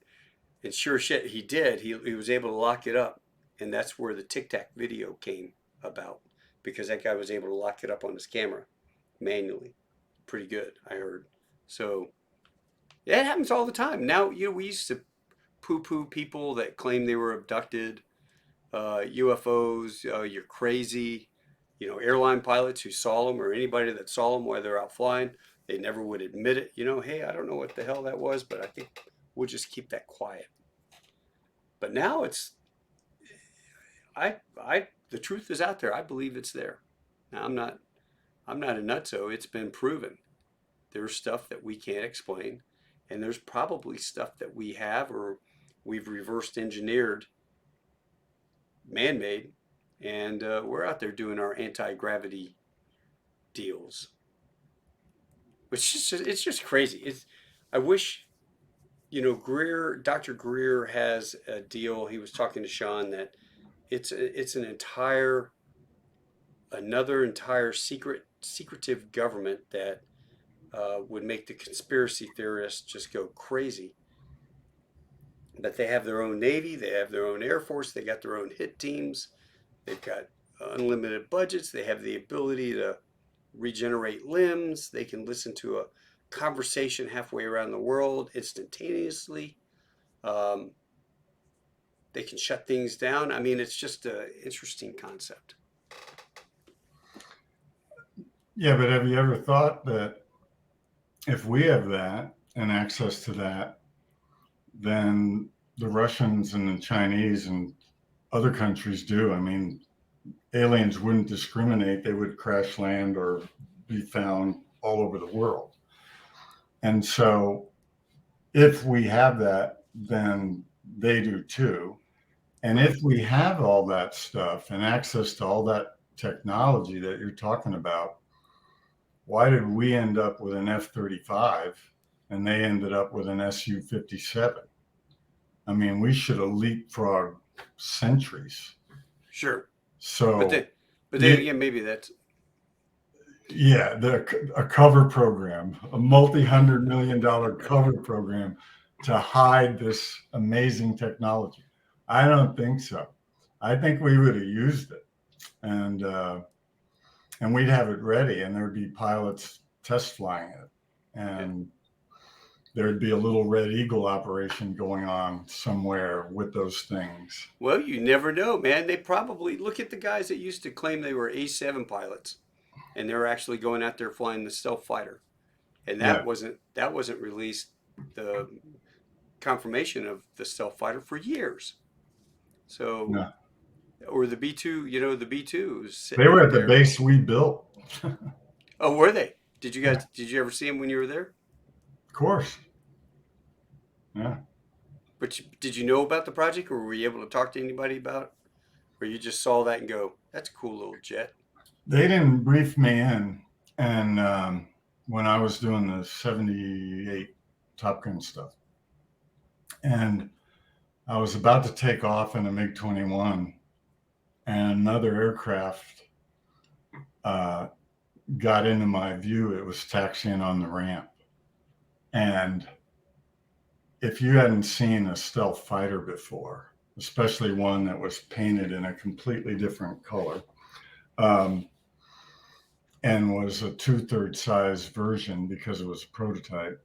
And sure shit, he did. He was able to lock it up, and that's where the Tic Tac video came about, because that guy was able to lock it up on his camera manually. Pretty good, I heard. So yeah, it happens all the time. Now, we used to poo-poo people that claim they were abducted, UFOs. You're crazy. Airline pilots who saw them, or anybody that saw them while they're out flying, they never would admit it. Hey, I don't know what the hell that was, but I think we'll just keep that quiet. But now the truth is out there. I believe it's there. Now, I'm not a nutso. It's been proven. There's stuff that we can't explain, and there's probably stuff that we have, or we've reversed engineered, man-made, and we're out there doing our anti-gravity deals, which is it's just crazy. I wish, Dr. Greer has a deal. He was talking to Sean that it's another entire secretive government that would make the conspiracy theorists just go crazy. But they have their own navy, they have their own air force, they got their own hit teams, they've got unlimited budgets, they have the ability to regenerate limbs, they can listen to a conversation halfway around the world instantaneously. Um, they can shut things down. I mean, it's just an interesting concept. Yeah, but have you ever thought that if we have that and access to that, then the Russians and the Chinese and other countries do? I mean, aliens wouldn't discriminate. They would crash land or be found all over the world. And so if we have that, then they do too. And if we have all that stuff and access to all that technology that you're talking about, why did we end up with an F-35 and they ended up with an Su-57? I mean, we should have leapfrogged centuries. Sure. So, but then again, maybe that's yeah, a cover program, a multi-$100 million cover program to hide this amazing technology. I don't think so. I think we would have used it, and we'd have it ready, and there'd be pilots test flying it, yeah. and there'd be a little Red Eagle operation going on somewhere with those things. Well, you never know, man. They probably look at the guys that used to claim they were A7 pilots, and they're actually going out there flying the stealth fighter, and that Yeah, wasn't released, the confirmation of the stealth fighter, for years. So, no, or the B2, the B2 was they sitting were out at the there. base we built. Oh, were they? Did you Yeah, guys? Did you ever see them when you were there? of course. Yeah. But did you know about the project, or were you able to talk to anybody about it? Or you just saw that and go, "That's a cool little jet." They didn't brief me in. And when I was doing the 78 Top Gun stuff, and I was about to take off in a MiG 21, and another aircraft uh, got into my view. It was taxiing on the ramp. And if you hadn't seen a stealth fighter before, especially one that was painted in a completely different color, um, and was a 2/3 size version because it was a prototype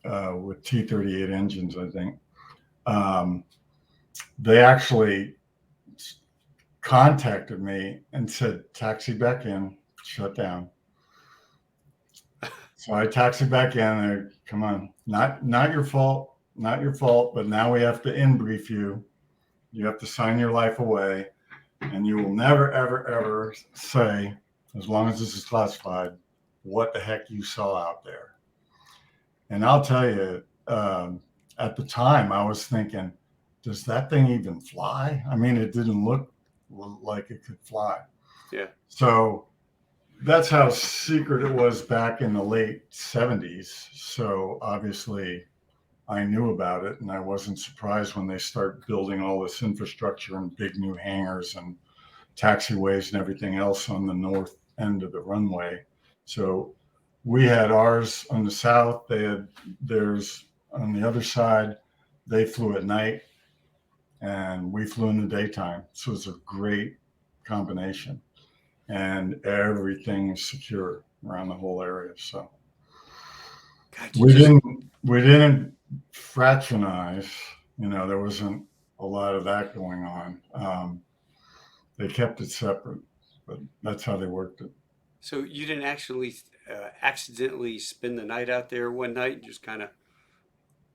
with T-38 engines, I think. Um, they actually contacted me and said, taxi back in, shut down. So I taxied back in. Come on, not your fault, not your fault, but now we have to in brief you. You have to sign your life away, and you will never, ever, ever say, as long as this is classified, what the heck you saw out there. And I'll tell you, at the time, I was thinking, does that thing even fly? I mean, it didn't look like it could fly. Yeah. So that's how secret it was back in the late 70s. So obviously, I knew about it, and I wasn't surprised when they start building all this infrastructure and big new hangars and taxiways and everything else on the north end of the runway. So we had ours on the south, they had theirs on the other side. they flew at night and we flew in the daytime. So it's a great combination, and everything is secure around the whole area. So God, you we just didn't we didn't fraternize. You know, there wasn't a lot of that going on. They kept it separate, but that's how they worked it. so you didn't actually accidentally spend the night out there one night and just kind of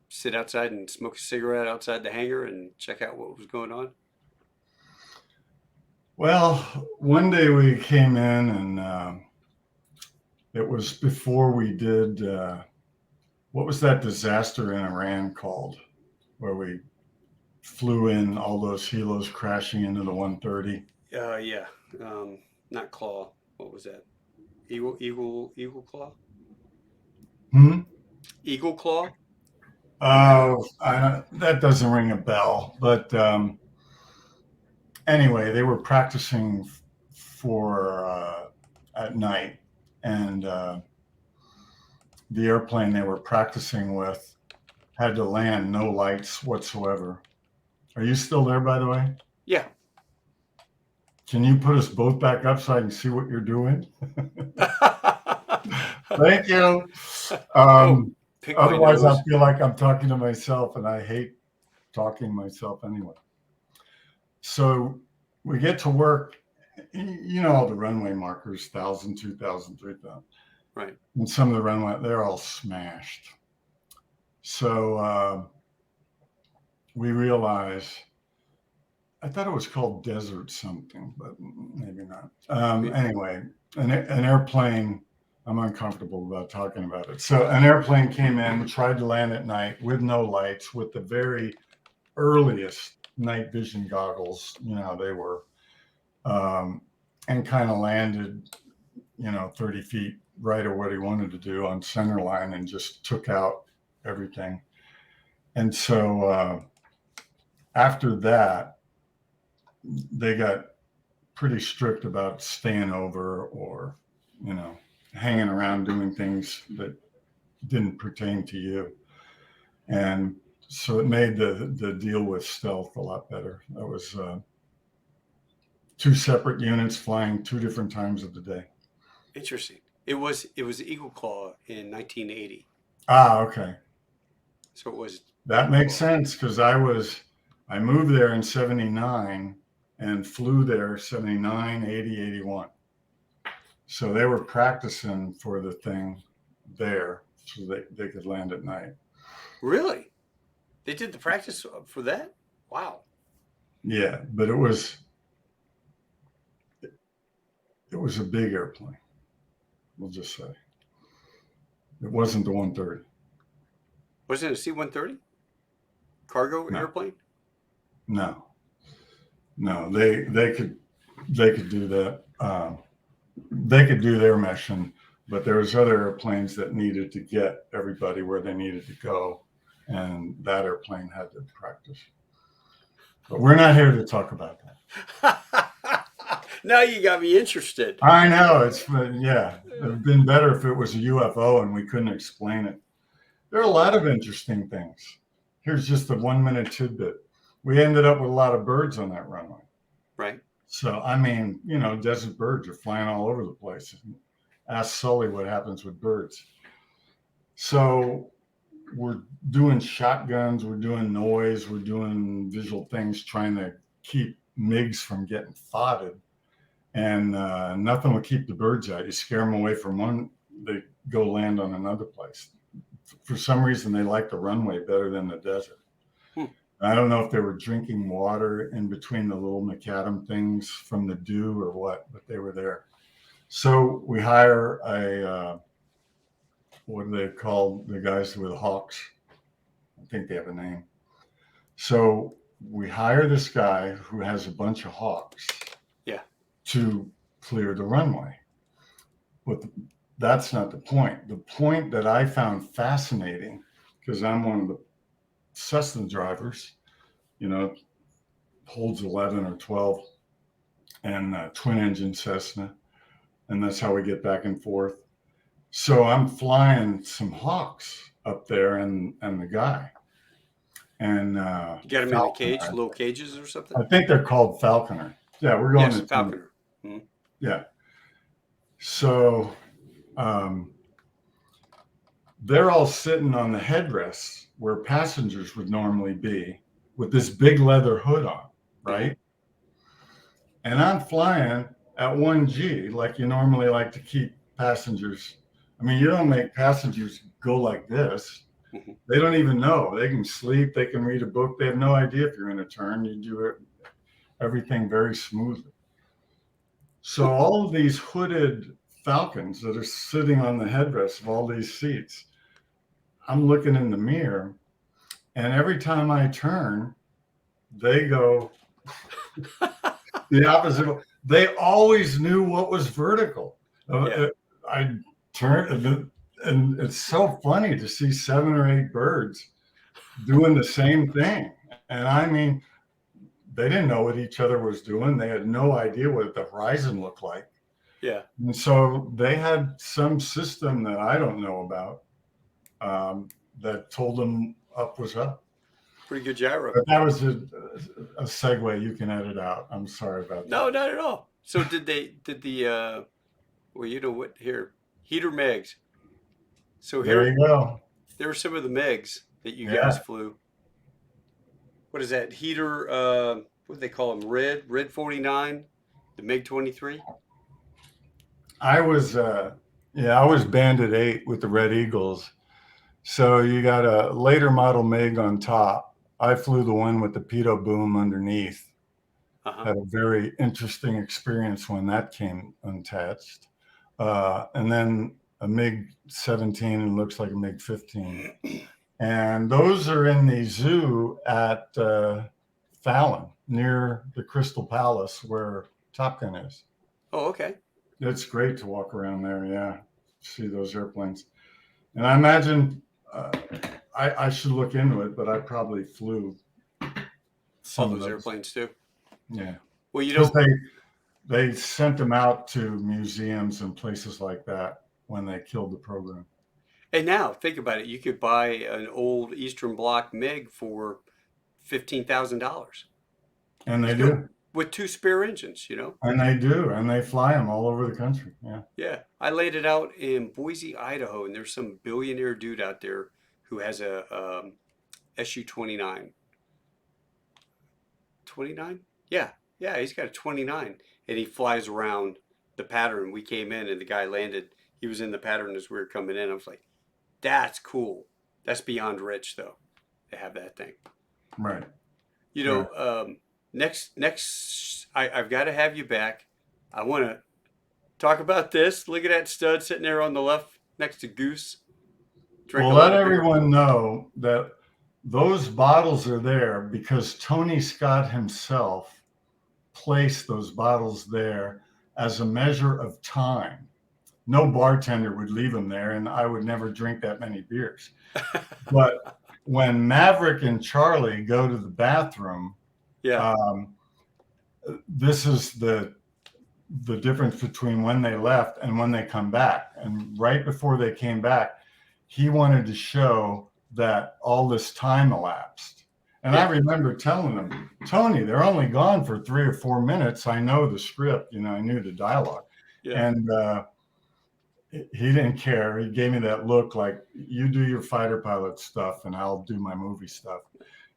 sit outside and smoke a cigarette outside the hangar and check out what was going on? Well, one day we came in, and it was before we did. What was that disaster in Iran called, where we flew in all those helos crashing into the 130? Yeah. Um, Not claw. What was that? Eagle claw? Hmm? Eagle claw? Oh, that doesn't ring a bell. But anyway, they were practicing for at night, and the airplane they were practicing with had to land no lights whatsoever. Are you still there, by the way? Yeah. Can you put us both back up so I can see what you're doing? Thank you. Oh, Um, pick my Otherwise, I nose. feel like I'm talking to myself, and I hate talking to myself anyway. So we get to work. You know, all the runway markers, 1,000, 2,000, 3,000. Right. And some of the runway, they're all smashed. So we realize, I thought it was called desert something, but maybe not. Anyway, an airplane, I'm uncomfortable about talking about it. So an airplane came in, tried to land at night with no lights, with the very earliest night vision goggles, you know how they were, and kind of landed, 30 feet right of what he wanted to do on center line, and just took out everything. And so after that, they got pretty strict about staying over, or, you know, hanging around doing things that didn't pertain to you. And so it made the deal with stealth a lot better. That was two separate units flying two different times of the day. Interesting. It was Eagle Claw in 1980. Ah, okay. So it was That Eagle makes Claw. sense, because I moved there in 79 and flew there 79, 80, 81. So they were practicing for the thing there so they could land at night. Really? They did the practice for that? Wow. Yeah, but it was a big airplane, we'll just say. It wasn't the 130. Was it a C-130 cargo No, airplane? no, no. They could do that. They could do their mission, but there was other airplanes that needed to get everybody where they needed to go, and that airplane had to practice. But we're not here to talk about that. Now you got me interested. I know yeah. It would have been better if it was a UFO and we couldn't explain it. There are a lot of interesting things. Here's just a 1 minute tidbit. We ended up with a lot of birds on that runway. Right. So, I mean, desert birds are flying all over the place. Ask Sully what happens with birds. So, we're doing shotguns, we're doing noise, we're doing visual things, trying to keep MiGs from getting spotted. And nothing will keep the birds out. You scare them away from one, they go land on another place. For some reason, they like the runway better than the desert. Hmm. I don't know if they were drinking water in between the little macadam things from the dew or what, but they were there. So we hire what do they call the guys with hawks? I think they have a name. So we hire this guy who has a bunch of hawks. Yeah. To clear the runway. But that's not the point. The point that I found fascinating, because I'm one of the Cessna drivers, holds 11 or 12, and twin engine Cessna, and that's how we get back and forth. So I'm flying some hawks up there, and the guy. and You got them in a cage, falconer. little cages or something? I think they're called falconer. Yeah, we're going Yes, to team. falconer. Mhm. Yeah. So um, they're all sitting on the headrests where passengers would normally be with this big leather hood on, Mhm. right? And I'm flying at 1G like you normally like to keep passengers. I mean, you don't make passengers go like this. Mhm. They don't even know. They can sleep, they can read a book. They have no idea if you're in a turn. You do it, everything very smoothly. So Well, all of these hooded falcons that are sitting on the headrests of all these seats, I'm looking in the mirror, and every time I turn, they go the opposite. They always knew what was vertical. yeah. I turn, and it's so funny to see 7 or 8 birds doing the same thing. And I mean, they didn't know what each other was doing. They had no idea what the horizon looked like. Yeah. And so they had some system that I don't know about that told them up was up. Pretty good gyro. But that was a segue you can edit out. I'm sorry about No, that. not at all. So did the well, you know what here? Heater Megs. So There here you go. there are some of the Megs that you guys Yeah. flew. What is that? Heater what do they call them? Red 49, the MiG 23? I was, yeah, I was Bandit 8 with the Red Eagles. So you got a later model MiG on top. I flew the one with the pitot boom underneath. Uh-huh. Had a very interesting experience when that came unattached. And then a MiG 17 and looks like a MiG 15. And those are in the zoo at Fallon near the Crystal Palace where Top Gun is. Oh, okay. It's great to walk around there. Yeah. See those airplanes. And I imagine I should look into it, but I probably flew All some of those those. airplanes too. Yeah. Well, you Because know, they sent them out to museums and places like that when they killed the program. and now think about it. You could buy an old Eastern Bloc MiG for $15,000. And they You know, do. with two spare engines, you know? And they do. And they fly them all over the country. Yeah. Yeah. I laid it out in Boise, Idaho, and there's some billionaire dude out there who has a SU 29. 29? Yeah. Yeah, he's got a 29 and he flies around the pattern. We came in and the guy landed. He was in the pattern as we were coming in. I was like, that's cool. That's beyond rich though, to have that thing. Right. You Right. know, next, I've got to have you back. I want to talk about this. Look at that stud sitting there on the left next to Goose. Drink Well, a let lot of beer. everyone know that those bottles are there because Tony Scott himself placed those bottles there as a measure of time. No bartender would leave them there, and I would never drink that many beers. But when Maverick and Charlie go to the bathroom, Yeah. um, this is the difference between when they left and when they come back. And right before they came back, he wanted to show that all this time elapsed. And I Yeah. remember telling him, Tony, they're only gone for 3 or 4 minutes. I know the script, I knew the dialogue. Yeah. And he didn't care. He gave me that look like, you do your fighter pilot stuff and I'll do my movie stuff.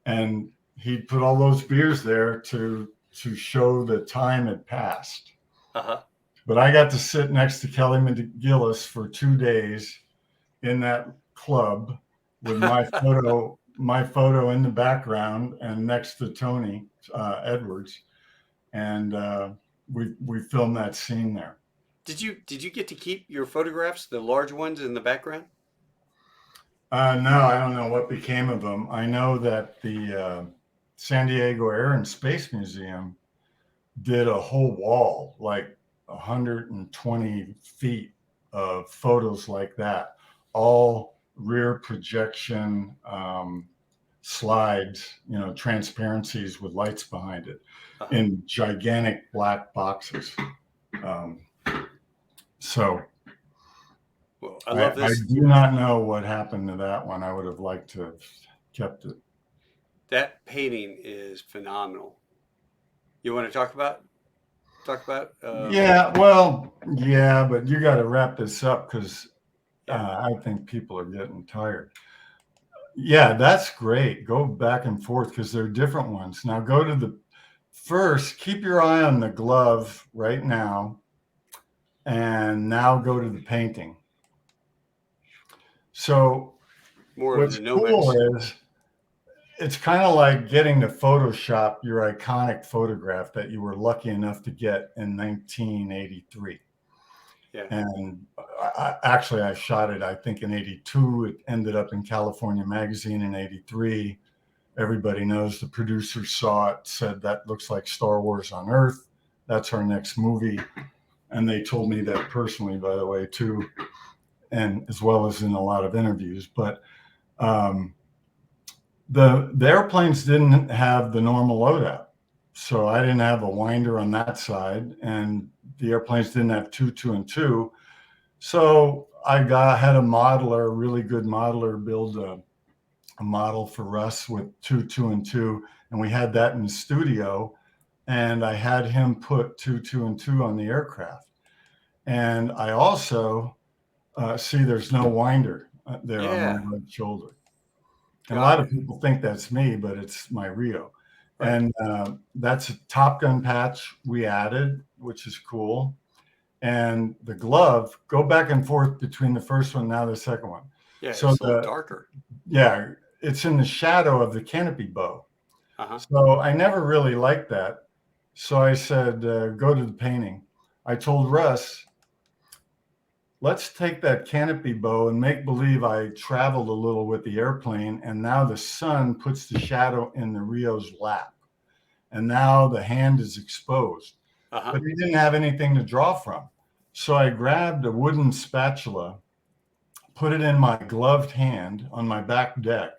And he put all those beers there to show that time had passed. Uh-huh. But I got to sit next to Kelly McGillis for 2 days in that club with my photo in the background and next to Tony Edwards, and we filmed that scene there. Did you get to keep your photographs, the large ones in the background? No, I don't know what became of them. I know that the San Diego Air and Space Museum did a whole wall, like 120 feet of photos like that, all rear projection slides, transparencies with lights behind it Uh-huh. in gigantic black boxes. Um, so Well, I love I this. do not know what happened to that one. I would have liked to have kept it. That painting is phenomenal. You want to talk about? Yeah, well, yeah, but you got to wrap this up because Yeah, I think people are getting tired. Yeah, that's great. Go back and forth because they're different ones. Now go to the first, keep your eye on the glove right now, and now go to the painting. So more of what's the cool Nomex. is it's kind of like getting to Photoshop your iconic photograph that you were lucky enough to get in 1983. Yeah. And actually, I shot it, I think, in 82. It ended up in California Magazine in 83. Everybody knows the producer saw it, said that looks like Star Wars on Earth. That's our next movie. And they told me that personally, by the way, too, and as well as in a lot of interviews. But um, the airplanes didn't have the normal loadout. So I didn't have a winder on that side, and the airplanes didn't have two, two, and two. So had a modeler, a really good modeler, build a model for us with two, two, and two, and we had that in the studio. And I had him put two, two, and two on the aircraft. And I also see there's no winder there on my Yeah. right shoulder. And a lot Got of it. people think that's me, but it's my Rio. Right. And that's a Top Gun patch we added, which is cool. And the glove, go back and forth between the first one, now the second one. Yeah, So it's a little darker. yeah, it's in the shadow of the canopy bow. Uh-huh. So I never really liked that. So I said, go to the painting. I told Russ, let's take that canopy bow and make believe I traveled a little with the airplane. And now the sun puts the shadow in the Rio's lap. And now the hand is exposed. Uh-huh. But he didn't have anything to draw from. So I grabbed a wooden spatula, put it in my gloved hand on my back deck,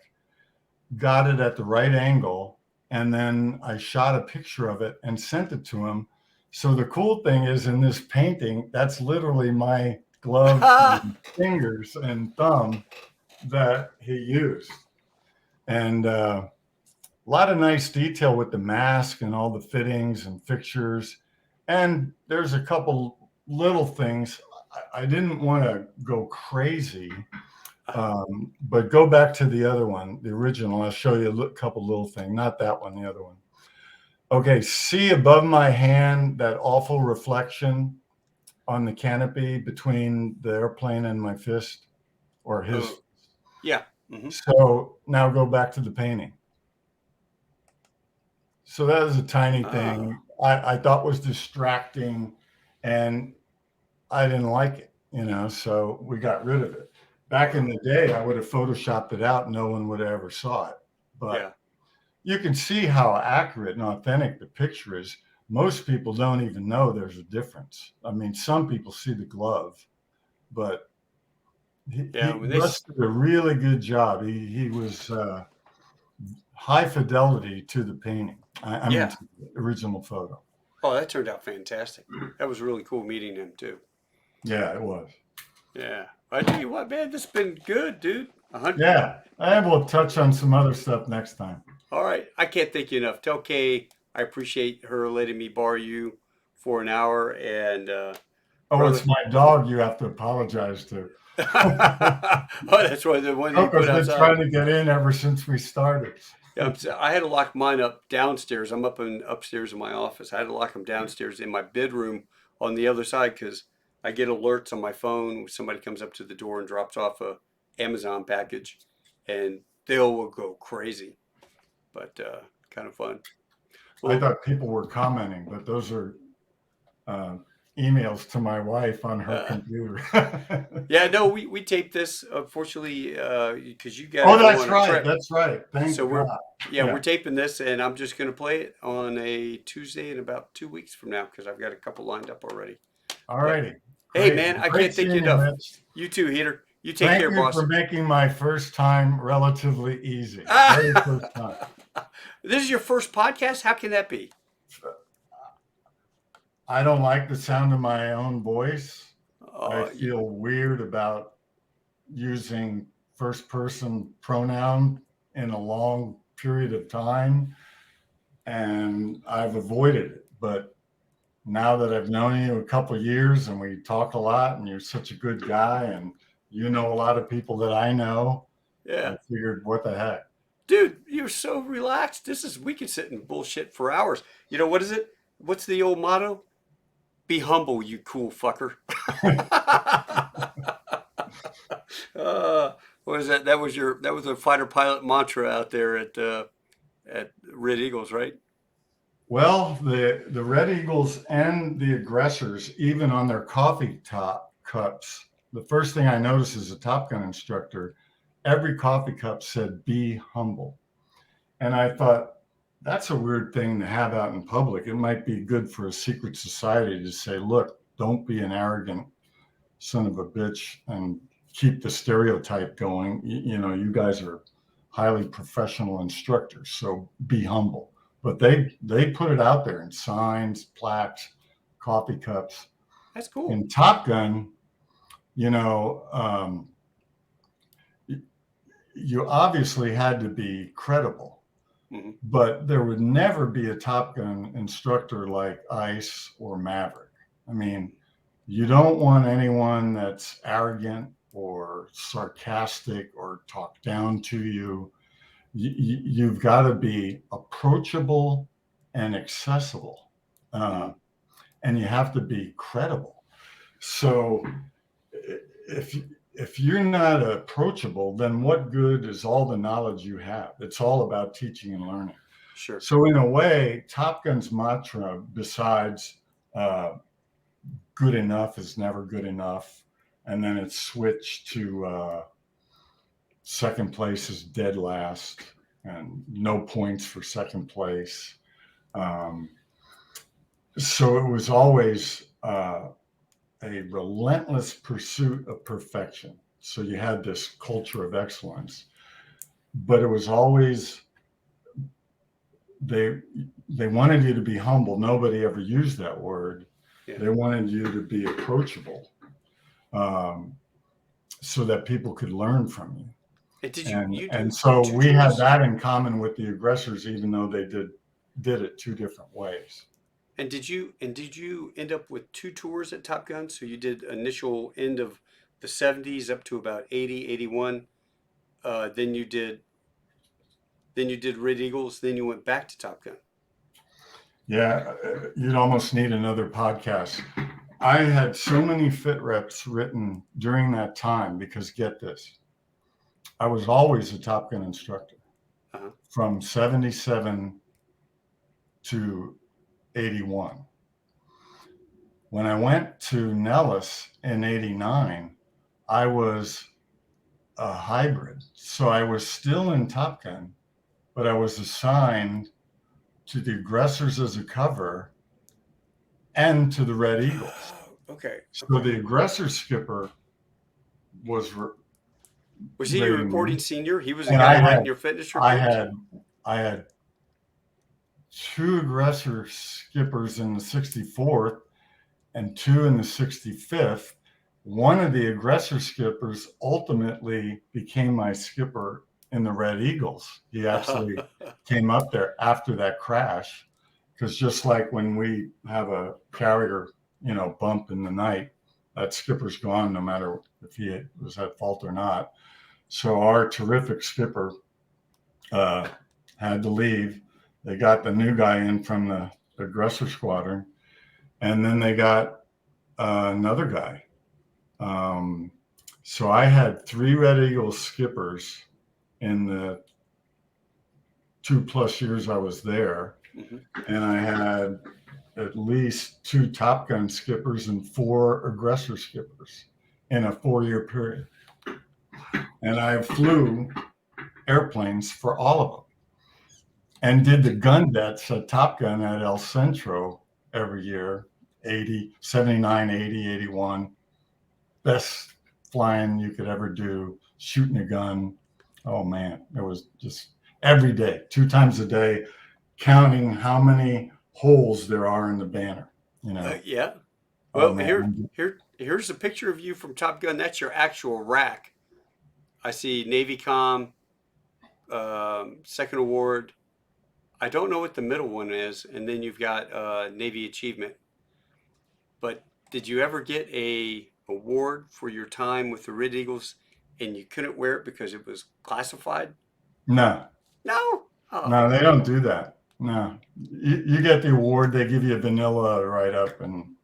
got it at the right angle, and then I shot a picture of it and sent it to him. So the cool thing is in this painting, that's literally my glove and fingers and thumb that he used. And a lot of nice detail with the mask and all the fittings and fixtures. And there's a couple little things. I didn't want to go crazy, but go back to the other one, the original. I'll show you a couple little things. Not that one, the other one. Okay, see above my hand that awful reflection on the canopy between the airplane and my fist or his. Oh, yeah. Mm-hmm. So now go back to the painting. So that was a tiny Ah, thing I thought was distracting, and I didn't like it, so we got rid of it. Back in wow. the day, I would have photoshopped it out. No one would have ever saw it. Yeah. But you can see how accurate and authentic the picture is. Most people don't even know there's a difference. I mean, some people see the glove, but Yeah. When they Russ did a really good job. He was high fidelity to the painting. I mean, yeah. to the original photo. Oh, that turned out fantastic. That was really cool meeting him too. Yeah, it was. Yeah. I tell you what, man, this has been good, dude. A hundred. Yeah, I will touch on some other stuff next time. All right. I can't thank you enough. Tell Kay I appreciate her letting me borrow you for an hour. And Oh, it's brother, my dog you have to apologize to. oh, that's why the one that you put Coco's been outside. trying to get in ever since we started. Yeah, I had to lock mine up downstairs. I'm upstairs in my office. I had to lock them downstairs in my bedroom on the other side because I get alerts on my phone when somebody comes up to the door and drops off a Amazon package, and they will go crazy. But kind of fun. I Well, thought people were commenting, but those are uh, emails to my wife on her uh, computer. yeah, no, we taped this unfortunately because you got to Oh, go that's on a right. trip. That's right. So Thank God. we're Yeah. taping this, and I'm just gonna play it on a Tuesday in about 2 weeks from now because I've got a couple lined up already. All But righty. hey, Great. man, Well, I great can't thank you seeing you, enough. Mitch. You too, Heater. You take Thank care, you boss. for making my first time relatively easy. Ah! Very first time. This is your first podcast? How can that be? I don't like the sound of my own voice. I Uh, y- feel weird about using first person pronoun in a long period of time, and I've avoided it. But now that I've known you a couple of years and we talk a lot, and you're such a good guy, and you know a lot of people that I know, I Yeah. figured, what the heck? Dude, you're so relaxed. We could sit and bullshit for hours. You know, what is it? What's the old motto? Be humble, you cool fucker. What was that? That was a fighter pilot mantra out there at Red Eagles, right? Well, the Red Eagles and the aggressors, even on their coffee top cups, the first thing I noticed as a Top Gun instructor, every coffee cup said "Be humble," and I thought that's a weird thing to have out in public. It might be good for a secret society to say, "Look, don't be an arrogant son of a bitch," and keep the stereotype going. You know, you guys are highly professional instructors, so be humble. But they put it out there in signs, plaques, coffee cups. That's cool. In Top Gun, you know, you obviously had to be credible, Hmm. but there would never be a Top Gun instructor like Ice or Maverick. I mean, you don't want anyone that's arrogant or sarcastic or talk down to you. You've got to be approachable and accessible, Hmm. uh, and you have to be credible. So if you're not approachable, then what good is all the knowledge you have? It's all about teaching and learning. Sure. So in a way, Top Gun's mantra, besides uh, "good enough is never good enough," and then it switched to second place is dead last, and no points for second place. Um, so it was always a relentless pursuit of perfection. So you had this culture of excellence, but it was always they they wanted you to be humble. Nobody ever used that word. Yeah. They wanted you to be approachable, um, so that people could learn from you. And did you And do so two we had tours? that in common with the aggressors, even though they did it two different ways. And did you end up with two tours at Top Gun? So you did initial end of the 70s up to about 80, 81. Then you did Red Eagles, then you went back to Top Gun. Yeah, you'd almost need another podcast. I had so many fit reps written during that time because, get this, I was always a Top Gun instructor Uh-huh. from 77 to 81. When I went to Nellis in 89, I was a hybrid. So I was still in Top Gun, but I was assigned to the aggressors as a cover and to the Red Eagles. Oh, okay, So okay. the aggressor skipper was Was he your rating me, reporting senior? He was the and guy writing your fitness I reports? had I had two aggressor skippers in the 64th and two in the 65th. One of the aggressor skippers ultimately became my skipper in the Red Eagles. He actually came up there after that crash, because just like when we have a carrier, bump in the night, that skipper's gone no matter if he was at fault or not. So our terrific skipper uh, had to leave. They got the new guy in from the aggressor squadron, and then they got another guy. Um, so I had three Red Eagle skippers in the 2+ years I was there, Hmm. and I had at least two Top Gun skippers and four aggressor skippers in a 4-year period. And I flew airplanes for all of them and did the gun bets at Top Gun at El Centro every year, 80, 79, 80, 81. Best flying you could ever do, shooting a gun. Oh man, it was just every day, 2 times a day, counting how many holes there are in the banner. You know, Yeah. oh Well, man, here's a picture of you from Top Gun. That's your actual rack. I see Navy Com, second award. I don't know what the middle one is, and then you've got Navy Achievement. But did you ever get a award for your time with the Red Eagles, and you couldn't wear it because it was classified? No, No. Oh, no, they don't do that. No, you get the award, they give you a vanilla write up, and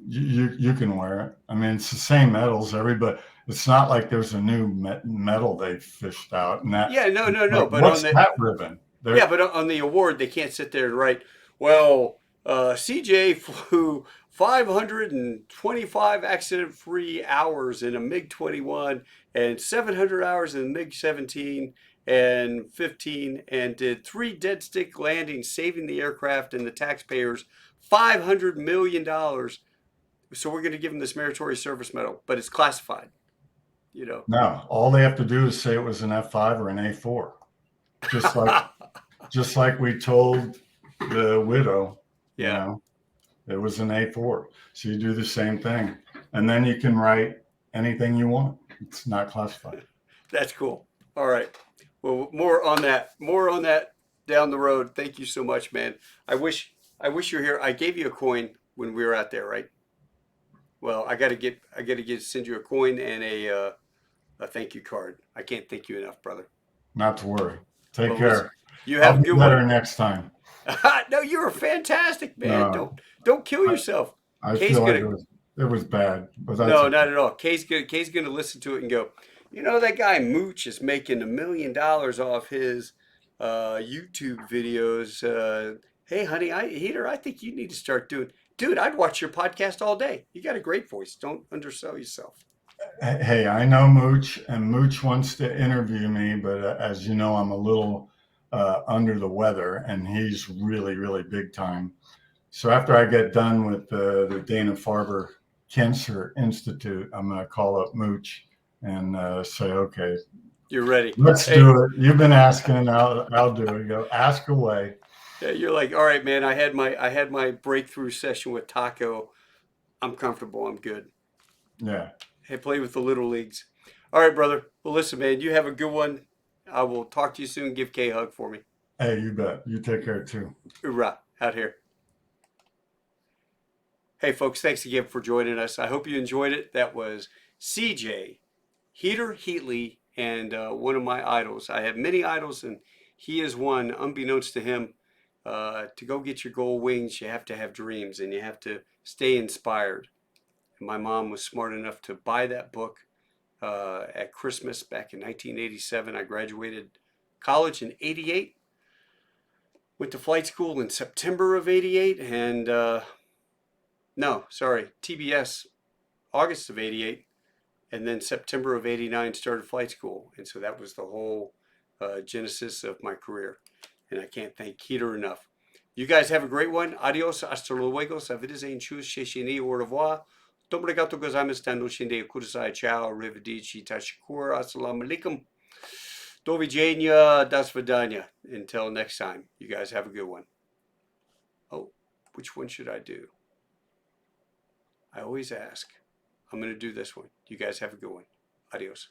you can wear it. I mean, it's the same medals. Everybody, it's not like there's a new medal they fished out, and that yeah. No, no, no. like, But on what's the that ribbon? yeah, There, but on the award, they can't sit there and write, well, CJ flew 525 accident-free hours in a MiG-21 and 700 hours in a MiG-17 and 15 and did 3 dead stick landings, saving the aircraft and the taxpayers $500 million. So we're going to give him this meritorious service medal, but it's classified, you know. no, all they have to do is say it was an F5 or an A4, just like just like we told the widow, you Yeah, know, it was an A4. So you do the same thing, and then you can write anything you want. It's not classified. that's cool. All right. Well, more on that. More on that down the road. Thank you so much, man. I wish you were here. I gave you a coin when we were out there, right? Well, I gotta send you a coin and a thank you card. I can't thank you enough, brother. Not to worry. Take Well, listen, care. you have I'll a be good better one. next time. No, you're fantastic, man. No, Don't kill yourself. I Kay's feel like gonna it was bad, but that's No, okay. not at all. Kay's gonna listen to it and go, you know, that guy Mooch is making $1 million off his YouTube videos. Hey, honey, Heater, I think you need to start doing. Dude, I'd watch your podcast all day. You got a great voice. Don't undersell yourself. Hey, I know Mooch, and Mooch wants to interview me, but as you know, I'm a little under the weather, and he's really, really big time. So after I get done with the Dana Farber Cancer Institute, I'm going to call up Mooch and say, okay, You're ready. let's Hey, do it. You've been asking, I'll do it. Go ask away. yeah, you're like, all right, man. I had my breakthrough session with Taco. I'm comfortable. I'm good. Yeah. Hey, play with the little leagues. All right, brother. Well, listen, man. You have a good one. I will talk to you soon. Give Kay a hug for me. Hey, you bet. You take care too. Hoorah, out here. Hey, folks, thanks again for joining us. I hope you enjoyed it. That was CJ Heatley, and one of my idols. I have many idols, and he is one. Unbeknownst to him, to go get your gold wings, you have to have dreams, and you have to stay inspired. And my mom was smart enough to buy that book at Christmas back in 1987. I graduated college in '88. Went to flight school in September of '88, and no, sorry, TBS August of '88, and then September of '89 started flight school, and so that was the whole genesis of my career. And I can't thank Keter enough. You guys have a great one. Adios, hasta luego, sa wiedersehen, tschüss, shishini, au revoir. Obrigado gozaimasu, shinde kudasai, ciao, arrivederci, tashakur, assalamu alaikum. Do widzenia, das vidania. Until next time, you guys have a good one. Oh, which one should I do? I always ask. I'm going to do this one. You guys have a good one. Adios.